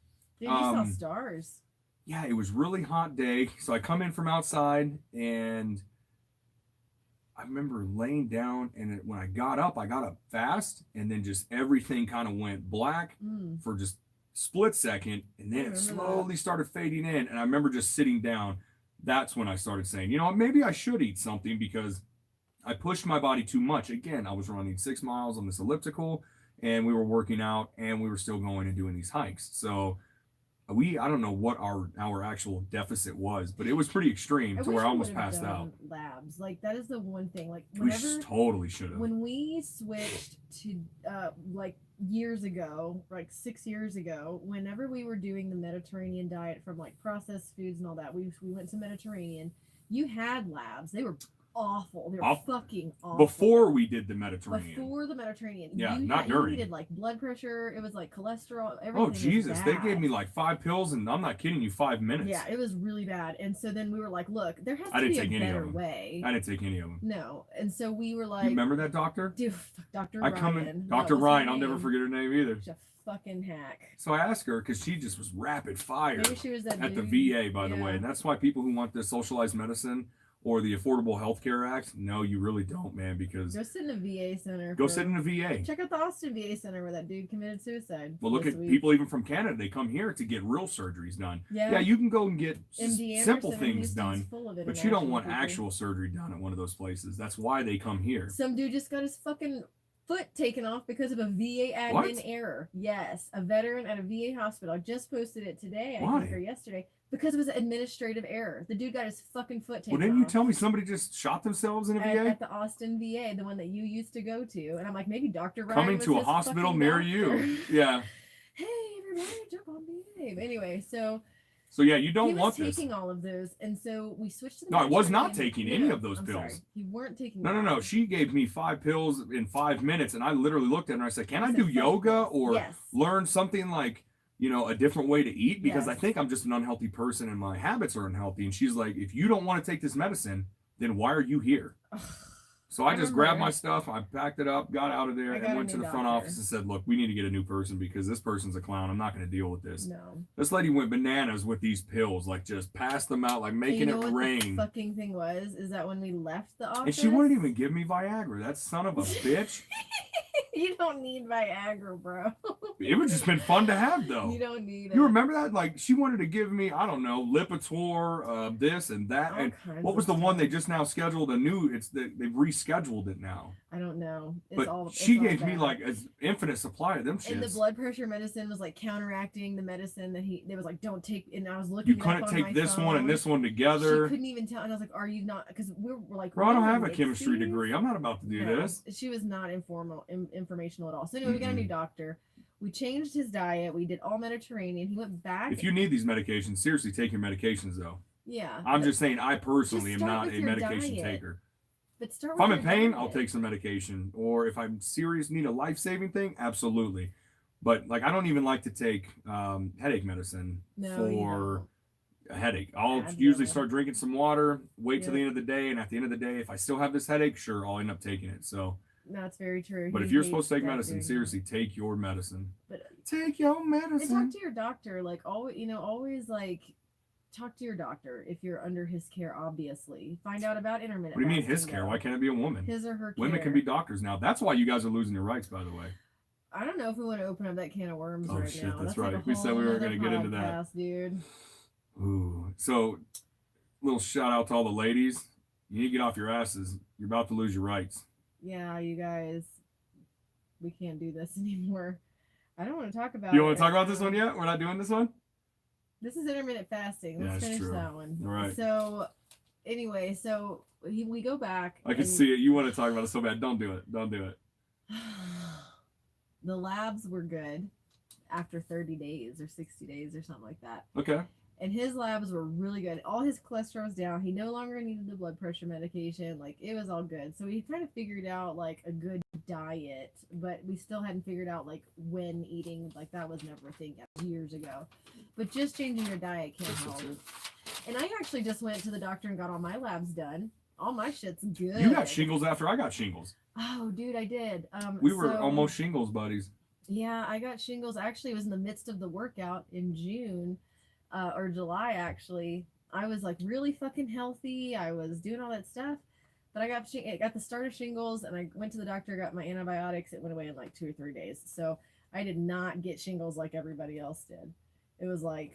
Dude, you saw stars. Yeah, it was really hot day. So I come in from outside and I remember laying down, and when I got up fast, and then just everything kind of went black for just split second, and then it slowly started fading in. And I remember just sitting down. That's when I started saying, maybe I should eat something because I pushed my body too much. Again, I was running 6 miles on this elliptical, and we were working out, and we were still going and doing these hikes. So I don't know what our actual deficit was, but it was pretty extreme to where I almost passed out. Labs, like that is the one thing. Like we totally should have. When we switched to like years ago, like 6 years ago, whenever we were doing the Mediterranean diet from like processed foods and all that, we went to Mediterranean. You had labs. They were awful. They were fucking awful. Before we did the Mediterranean. Before the Mediterranean. Yeah, not during. You needed like blood pressure. It was like cholesterol. Everything. Oh, Jesus. They gave me like 5 pills, and I'm not kidding you, 5 minutes. Yeah, it was really bad. And so then we were like, look, there has to be a better way. I didn't take any of them. No. And so we were like. You remember that doctor? Dude, Dr. Ryan. Dr. Ryan. I'll never forget her name either. She's a fucking hack. So I asked her because she just was rapid fire. Maybe she was at the VA, by the way. And that's why people who want the socialized medicine or the Affordable Health Care Act, no, you really don't, man, because... Go sit in a VA center. Go sit in a VA. Check out the Austin VA center where that dude committed suicide. Well, look at people even from Canada. They come here to get real surgeries done. Yeah, you can go and get simple things done, but you don't want actual surgery done at one of those places. That's why they come here. Some dude just got his fucking foot taken off because of a VA admin error. Yes, a veteran at a VA hospital. I just posted it today, I think, or yesterday. Because it was an administrative error. The dude got his fucking foot taken off. Well, didn't you tell me somebody just shot themselves in a VA? At the Austin VA, the one that you used to go to. And I'm like, maybe Dr. Ryan coming to a hospital near you. Yeah. Hey, everybody, jump on VA. But anyway, so yeah, you don't want this. He was taking all of those, and so we switched to the No, I was not taking any of those pills. Sorry. You weren't taking No. She gave me 5 pills in 5 minutes, and I literally looked at her and I said, can I do yoga or learn something like... a different way to eat, because I think I'm just an unhealthy person and my habits are unhealthy. And she's like, if you don't want to take this medicine, then why are you here? So I just grabbed my stuff, I packed it up, got out of there, and went to the front office and said, look, we need to get a new person because this person's a clown. I'm not going to deal with this. No. This lady went bananas with these pills, like just passed them out, like making it rain. The fucking thing is that when we left the office... And she wouldn't even give me Viagra. That son of a bitch. You don't need Viagra, bro. It would just been fun to have, though. You don't need it. You remember that? Like, she wanted to give me, I don't know, Lipitor, this and that. And what was the one they just now scheduled a new? They've rescheduled it now. I don't know. She gave me like an infinite supply of them shits. And the blood pressure medicine was like counteracting the medicine that they was like, don't take. And I was looking. You couldn't take this one and this one together. She couldn't even tell. And I was like, are you not? Because we're like, bro, I don't have a chemistry degree. I'm not about to do this. She was not informational at all. So anyway, we got a new doctor. We changed his diet. We did all Mediterranean. He went back. If you need these medications, seriously, take your medications though. Yeah. I'm just saying, I personally am not a medication taker. But if I'm in pain, I'll take some medication. Or if I'm serious, need a life-saving thing, absolutely. But like, I don't even like to take headache medicine for a headache. I'll usually start drinking some water, wait till the end of the day, and at the end of the day, if I still have this headache, sure, I'll end up taking it. So that's very true. But if you're supposed to take medicine, seriously, take your medicine. But take your medicine. And talk to your doctor. Like always like talk to your doctor if you're under his care, obviously. Find out about intermittent fasting. What do you mean his care? Why can't it be a woman? His or her care. Women can be doctors now. That's why you guys are losing your rights, by the way. I don't know if we want to open up that can of worms right shit, now. That's right. Like we said we were going to get into that. Dude. Ooh. So, little shout out to all the ladies. You need to get off your asses. You're about to lose your rights. Yeah, you guys. We can't do this anymore. I don't want to talk about You it want to talk right about this now. one yet? We're not doing this one? This is intermittent fasting. Yeah, Let's it's finish true. that one. All right. So, anyway, we go back. I can see it. You want to talk about it so bad. Don't do it. Don't do it. The labs were good after 30 days or 60 days or something like that. Okay. And his labs were really good. All his cholesterol was down. He no longer needed the blood pressure medication. Like, it was all good. So we kind of figured out like a good diet, but we still hadn't figured out like when eating. Like, that was never a thing years ago. But just changing your diet can help. And I actually just went to the doctor and got all my labs done. All my shit's good. You got shingles after I got shingles. Oh, dude, I did. We were almost shingles buddies. Yeah, I got shingles. Actually, it was in the midst of the workout in June. Or July, actually. I was like really fucking healthy. I was doing all that stuff, but I got the start of shingles, and I went to the doctor, got my antibiotics. It went away in like 2 or 3 days. So I did not get shingles like everybody else did. It was like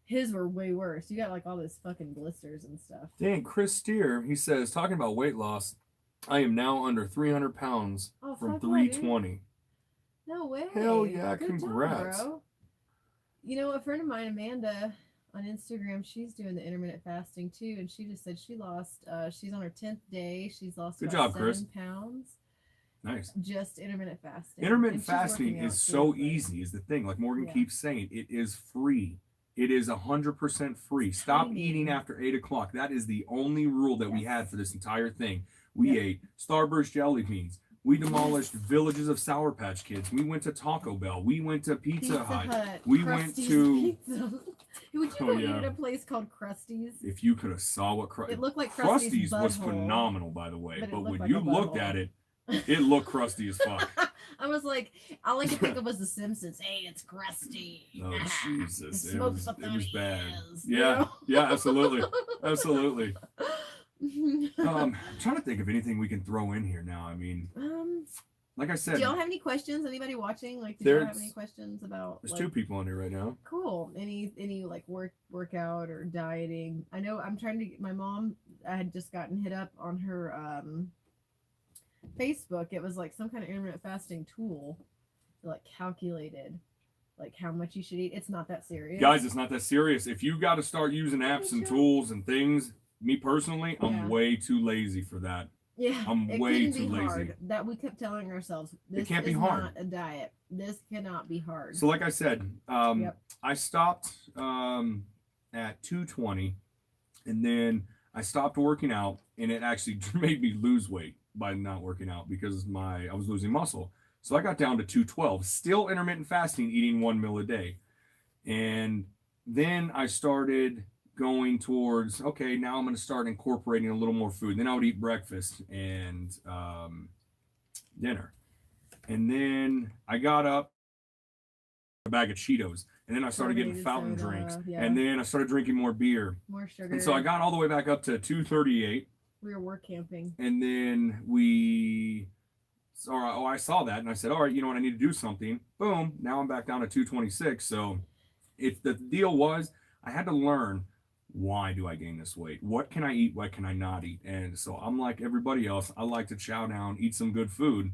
his were way worse. You got like all those fucking blisters and stuff. Dang, Chris Steer, he says, talking about weight loss, I am now under 300 pounds from 320. No way. Hell yeah, Good congrats. job, bro. You know, a friend of mine, Amanda, on Instagram, she's doing the intermittent fasting too, and she just said she lost, she's on her 10th day, she's lost Good about job, Chris. 7 pounds. Nice. Just intermittent fasting. Intermittent fasting is so easy, is the thing. Like Morgan keeps saying, it is free. It is 100% free. Stop eating after 8 o'clock. That is the only rule that we had for this entire thing. We ate Starburst jelly beans. We demolished villages of Sour Patch Kids. We went to Taco Bell. We went to Pizza Hut. We went to... Pizza. Would you go eat at a place called Krusty's? If you could have saw what it looked like Krusty's was phenomenal, by the way. But when you looked at it, it looked crusty as fuck. I was like, all I could think of was The Simpsons. Hey, it's crusty. Oh, Jesus. It was bad. Yeah, yeah, absolutely. Absolutely. I'm trying to think of anything we can throw in here now. I mean, like I said, do y'all have any questions? Anybody watching? Like, do y'all have any questions about? There's like, 2 people on here right now. Cool. Any like workout or dieting? I know I'm trying to get my mom. I had just gotten hit up on her Facebook. It was like some kind of intermittent fasting tool that like calculated like how much you should eat. It's not that serious, guys. It's not that serious. If you got to start using apps and tools and things. Me personally, I'm way too lazy for that. Yeah, I'm way too lazy. Hard. That we kept telling ourselves, this it can't be is hard. Not a diet. This cannot be hard. So, like I said, I stopped at 220, and then I stopped working out, and it actually made me lose weight by not working out because I was losing muscle. So I got down to 212, still intermittent fasting, eating 1 meal a day, and then I started going towards, okay, now I'm going to start incorporating a little more food. Then I would eat breakfast and dinner. And then I got up a bag of Cheetos. And then I started getting fountain drinks. Yeah. And then I started drinking more beer. More sugar. And so I got all the way back up to 238. We were work camping. And then I saw that and I said, all right, you know what? I need to do something. Boom. Now I'm back down to 226. So the deal was I had to learn, why do I gain this weight? What can I eat? What can I not eat? And so I'm like everybody else. I like to chow down, eat some good food.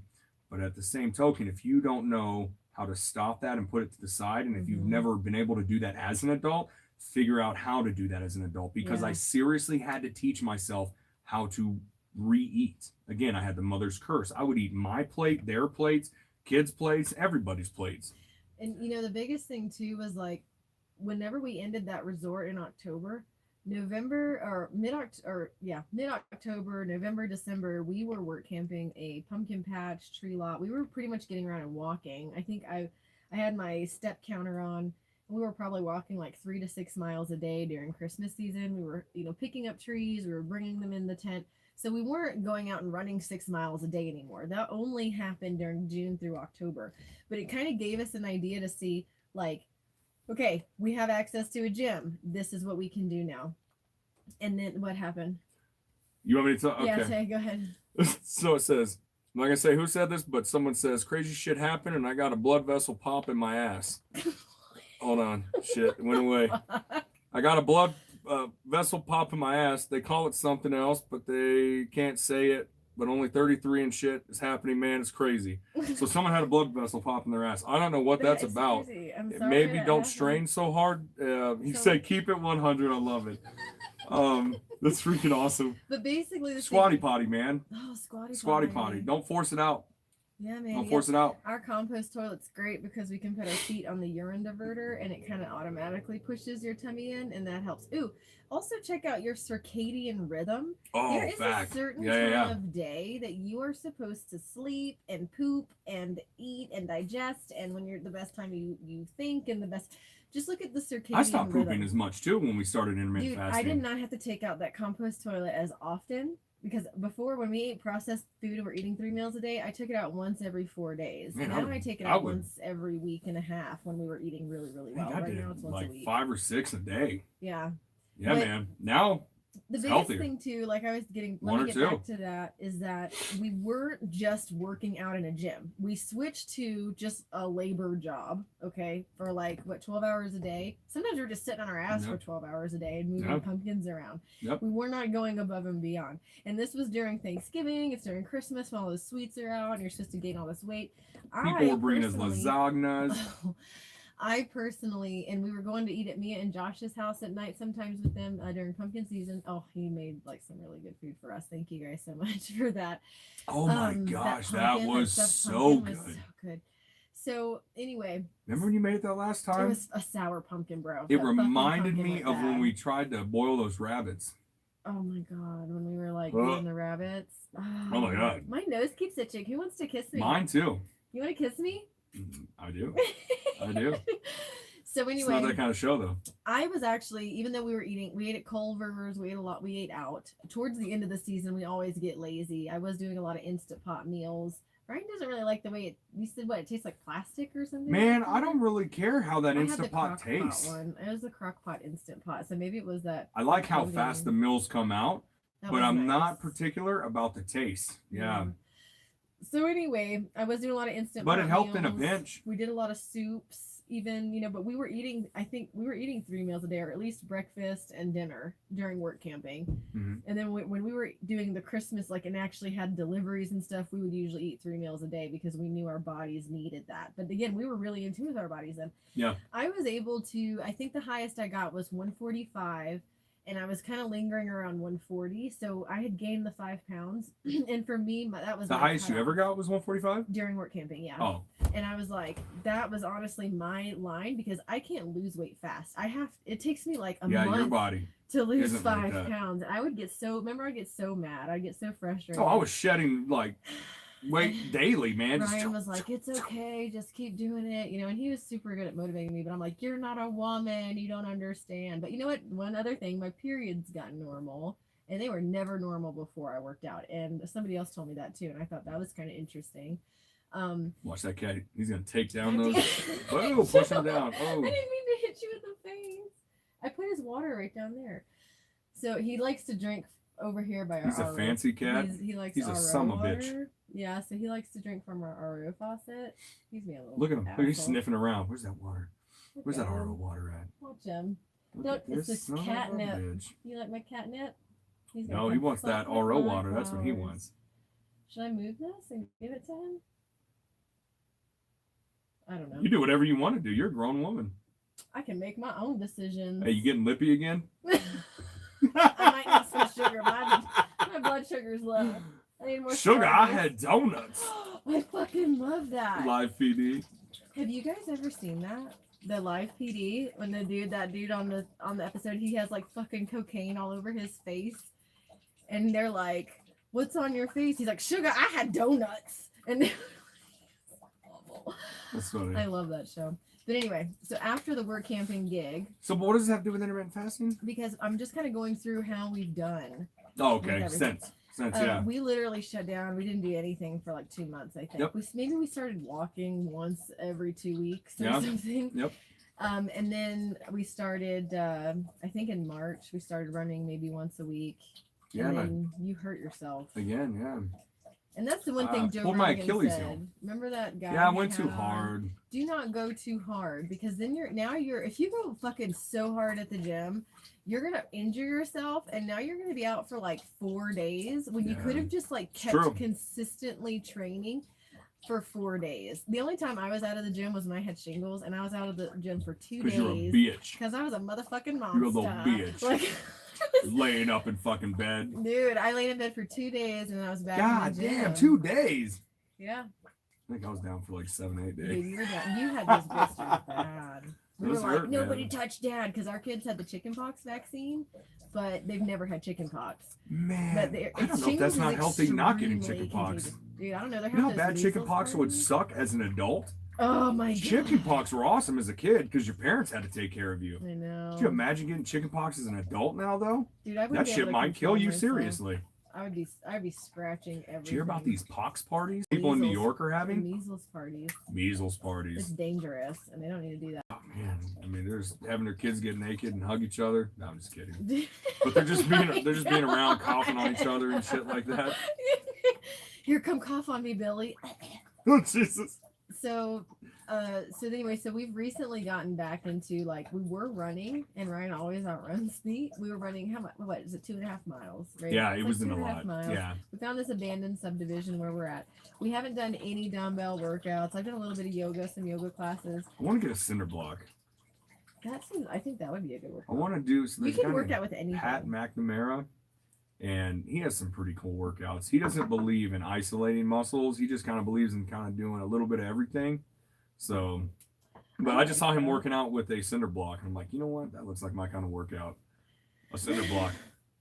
But at the same token, if you don't know how to stop that and put it to the side, and if you've never been able to do that as an adult, figure out how to do that as an adult. Because I seriously had to teach myself how to re-eat. Again, I had the mother's curse. I would eat my plate, their plates, kids' plates, everybody's plates. And you know, the biggest thing too was like, whenever we ended that resort in October, mid-October, November, December, we were work camping a pumpkin patch, tree lot. We were pretty much getting around and walking. I think I had my step counter on. We were probably walking like 3 to 6 miles a day during Christmas season. We were, picking up trees. We were bringing them in the tent. So we weren't going out and running 6 miles a day anymore. That only happened during June through October. But it kind of gave us an idea to see, like, okay, we have access to a gym. This is what we can do now. And then what happened? You want me to tell? Okay. Yeah, say, go ahead. So it says, I'm not going to say who said this, but someone says, crazy shit happened and I got a blood vessel pop in my ass. Hold on. Shit, it went away. I got a blood vessel pop in my ass. They call it something else, but they can't say it. but only 33 and shit is happening, man. It's crazy. So someone had a blood vessel pop in their ass. I don't know what that's about. I'm sorry Maybe that don't happened. strain so hard. You said keep it 100. I love it. That's freaking awesome. But basically, the Squatty potty, man. Oh, Squatty potty. Don't force it out. Yeah, man. Don't force it out. Our compost toilet's great because we can put our feet on the urine diverter and it kind of automatically pushes your tummy in, and that helps. Ooh, also check out your circadian rhythm. Oh, there is fact. a certain time of day that you are supposed to sleep and poop and eat and digest, and when you're the best time you think and the best. Just look at the circadian I stopped pooping rhythm. as much too when we started intermittent fasting. I did not have to take out that compost toilet as often. Because before, when we ate processed food and we're eating 3 meals a day, I took it out once every 4 days. Man, now I take it out once every week and a half when we were eating really, really well. Man, right now it's once like a week. 5 or 6 a day. Yeah. Yeah, man. Now the biggest healthier. thing too, like I was getting, One let me or get two. back to that, is that we weren't just working out in a gym. We switched to just a labor job, okay, for like, what, 12 hours a day? Sometimes we're just sitting on our ass for 12 hours a day and moving pumpkins around. We were not going above and beyond. And this was during Thanksgiving, it's during Christmas when all those sweets are out and you're supposed to gain all this weight. People were bringing us lasagnas. I personally, and we were going to eat at Mia and Josh's house at night sometimes with them during pumpkin season. Oh, he made like some really good food for us. Thank you guys so much for that. Oh my gosh, that was so good. Was so good. So anyway, remember when you made it that last time? It was a sour pumpkin, bro. It reminded me of when we tried to boil those rabbits. Oh my god, when we were like eating the rabbits. Oh my god. My nose keeps itching. Who wants to kiss me? Mine too. You want to kiss me? I do. I do. So anyway, it's not that kind of show though. I was actually, even though we were eating, we ate at Culver's, we ate a lot, we ate out. Towards the end of the season, we always get lazy. I was doing a lot of Instant Pot meals. Brian doesn't really like the way it, you said what, it tastes like plastic or something? Man, I don't really care how that Instant Pot tastes. tastes. One. It was the crock pot Instant Pot, so maybe it was that. I like how fast the meals come out, but I'm not particular about the taste. Yeah. So anyway, I was doing a lot of Instant But Pot it helped meals. in a pinch. We did a lot of soups, even, but we were eating, I think we were eating 3 meals a day, or at least breakfast and dinner during work camping. Mm-hmm. And then when we were doing the Christmas, like, and actually had deliveries and stuff, we would usually eat 3 meals a day because we knew our bodies needed that. But again, we were really in tune with our bodies then. Yeah. I was able to, I think the highest I got was 145. And I was kind of lingering around 140, so I had gained the 5 pounds. And for me, that was the highest you ever got was 145 during work camping. Yeah. Oh. And I was like, that was honestly my line because I can't lose weight fast. It takes me like a month your body to lose 5 pounds. And I would get remember, I get so mad. I'd get so frustrated. Oh, I was shedding like weight daily, man. Ryan was like, it's okay, just keep doing it, and he was super good at motivating me, but I'm like, you're not a woman, you don't understand. But you know what, one other thing, my periods got normal, and they were never normal before I worked out, and somebody else told me that too, and I thought that was kind of interesting. Watch that cat, he's gonna take down those. Oh, push him down. Oh, I didn't mean to hit you in the face. I put his water right down there. So he likes to drink over here by our He's a fancy cat. He likes he's a son of a bitch. Yeah, so he likes to drink from our RO faucet. He's being a little Look at him. asshole. He's sniffing around. Where's that water? Where's that RO water at? Watch him. Look It's this catnip. You like my catnip? No, he wants that RO water. That's what he wants. Should I move this and give it to him? I don't know. You do whatever you want to do. You're a grown woman. I can make my own decisions. Hey, you getting lippy again? I might need some sugar. My blood sugar's low. I need more sugar. Carbs. I had donuts. I fucking love that. Live PD. Have you guys ever seen that? The live PD, when that dude on the episode, he has like fucking cocaine all over his face, and they're like, "What's on your face?" He's like, "Sugar. I had donuts." And that's funny. I love that show. But anyway, so after the work camping gig. So what does that have to do with intermittent fasting? Because I'm just kind of going through how we've done. Oh, okay. Sense, yeah. We literally shut down. We didn't do anything for like 2 months, I think. Yep. Maybe we started walking once every 2 weeks or something. Yep. And then we started, I think in March, we started running maybe once a week. Yeah. And then you hurt yourself. Again, yeah. And that's the one thing Joe pulled my Rogan Achilles said. heel. Remember that guy? Yeah, I went too hard. Do not go too hard, because then if you go fucking so hard at the gym, you're gonna injure yourself, and now you're gonna be out for like 4 days when you could have just like kept consistently training for 4 days. The only time I was out of the gym was when I had shingles, and I was out of the gym for 2 days. Because you're a bitch. Because I was a motherfucking monster. You're a little bitch. Like, laying up in fucking bed. Dude, I laid in bed for 2 days, and then I was back God in the gym. damn, 2 days. Yeah. I think I was down for like 7-8 days. Dude, you're down. You had those blisters bad. We were Those like, hurt, nobody man. touch Dad, because our kids had the chickenpox vaccine, but they've never had chickenpox. Man, But I don't know if that's not healthy not getting extremely chickenpox. contagious. Dude, I don't know. They You know have how those bad measles chickenpox would parties. suck as an adult? Oh my god. Chickenpox were awesome as a kid because your parents had to take care of you. I know. Could you imagine getting chickenpox as an adult now, though? Dude, I wouldn't That be shit able to might kill control you myself. seriously. I'd be scratching everything. Did you hear about these pox parties people in New Measles. York are The having? measles parties. Measles It's parties. dangerous, and they don't need to do that. Oh, man, I mean, there's having their kids get naked and hug each other. No, I'm just kidding. But they're just being around, coughing on each other and shit like that. Here, come cough on me, Billy. Oh Jesus. So anyway, so we've recently gotten back into, like, we were running, and Ryan always outruns me. We were running, how much? What is it? 2.5 miles, right? Yeah, It's it like was in a 2.5 lot. miles. Yeah. We found this abandoned subdivision where we're at. We haven't done any dumbbell workouts. I've done a little bit of yoga, some yoga classes. I want to get a Cynderblock. I think that would be a good workout. I want to do. So You there's a can guy work named out with anything. Pat McNamara, and he has some pretty cool workouts. He doesn't believe in isolating muscles. He just kind of believes in kind of doing a little bit of everything. So, but I just saw him working out with a Cynderblock, and I'm like, you know what? That looks like my kind of workout. A Cynderblock.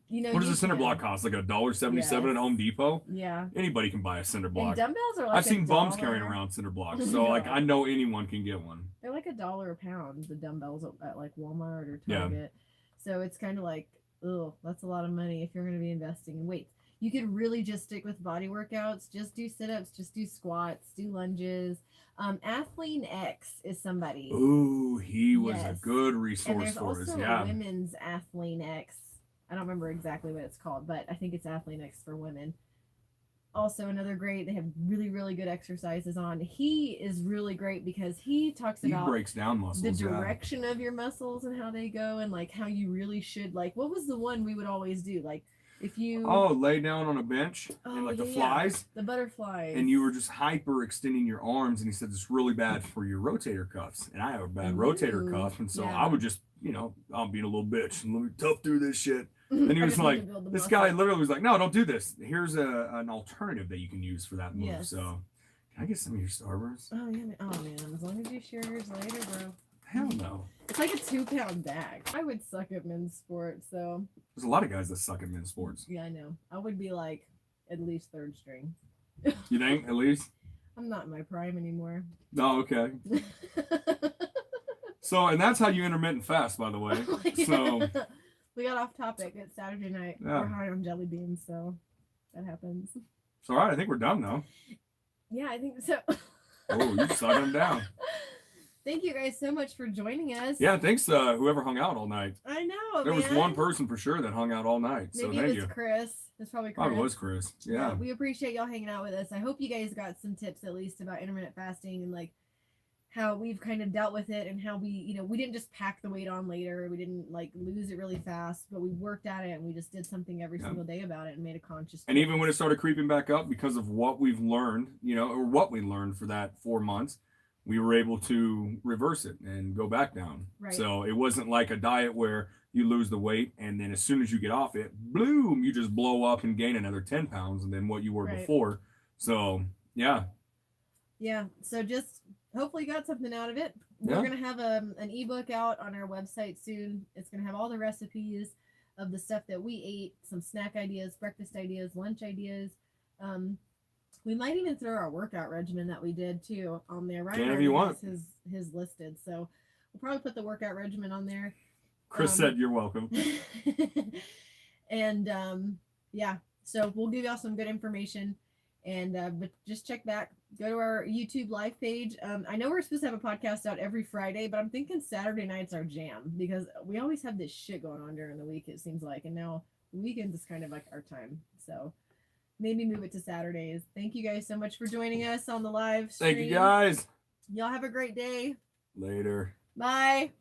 You know, What does you a Cynderblock can. cost? Like $1.77 Yes. at Home Depot? Yeah. Anybody can buy a And Cynderblock. dumbbells are like I've seen bums $1. carrying around Cynderblocks, so like I know anyone can get one. They're like $1 a pound, the dumbbells at like Walmart or Yeah. Target. So it's kind of like, oh, that's a lot of money if you're going to be investing in weights. You could really just stick with body workouts. Just do sit-ups, just do squats, do lunges. Athlean-X is somebody. Ooh, he was a Yes. good And resource there's for us. also Yeah. women's Athlean-X. I don't remember exactly what it's called, but I think it's Athlean-X for women. Also, another great, they have really, really good exercises on. He is really great because he talks He about breaks down muscles. the direction of your muscles and how they go, and like how you really should, like, what was the one we would always do? Like, if you Lay down on a bench and like the yeah. flies, The butterflies, and you were just hyper extending your arms, and he said it's really bad for your rotator cuffs, and I have a bad rotator Ooh, cuff, and so yeah. I would just, I'm being a little bitch and let me tough through this shit. And he I was just need like, to build the this muscle. guy literally was like, no, don't do this. Here's an alternative that you can use for that move. Yes. So, can I get some of your Starburst? Oh yeah, man. Oh man, as long as you share yours later, bro. Hell no. It's like a 2-pound bag. I would suck at men's sports, so There's a lot of guys that suck at men's sports. yeah, I know. I would be like at least third string. You think, at least? I'm not in my prime anymore. Oh, okay. So, and that's how you intermittent fast, by the way. So, we got off topic. It's Saturday night. Yeah. We're high on jelly beans, so that happens. it's all right. I think we're done, though. Yeah, I think so. Oh, you're sucking them down. Thank you guys so much for joining us. Yeah, thanks whoever hung out all night. I know. There was man. one person for sure that hung out all night. So Maybe thank it was you. Chris. It's probably Chris. Oh, it was Chris. Yeah. We appreciate y'all hanging out with us. I hope you guys got some tips at least about intermittent fasting and like how we've kind of dealt with it and how we didn't just pack the weight on later. We didn't like lose it really fast, but we worked at it and we just did something every single day about it and made a conscious And even when it started creeping back up because of what we've learned, or what we learned for that 4 months, we were able to reverse it and go back down. Right. So it wasn't like a diet where you lose the weight and then as soon as you get off it, bloom, you just blow up and gain another 10 pounds than what you were Right. before. So, yeah. Yeah. So just hopefully you got something out of it. Yeah. We're going to have an ebook out on our website soon. It's going to have all the recipes of the stuff that we ate, some snack ideas, breakfast ideas, lunch ideas. We might even throw our workout regimen that we did too on there. Ryan Yeah, if already you want. has his listed. So we'll probably put the workout regimen on there. Chris said you're welcome. And yeah, so we'll give y'all some good information. And but just check back, go to our YouTube live page. I know we're supposed to have a podcast out every Friday, but I'm thinking Saturday night's our jam because we always have this shit going on during the week, it seems like, and now weekends is kind of like our time. So maybe move it to Saturdays. Thank you guys so much for joining us on the live stream. Thank you guys. Y'all have a great day. Later. Bye.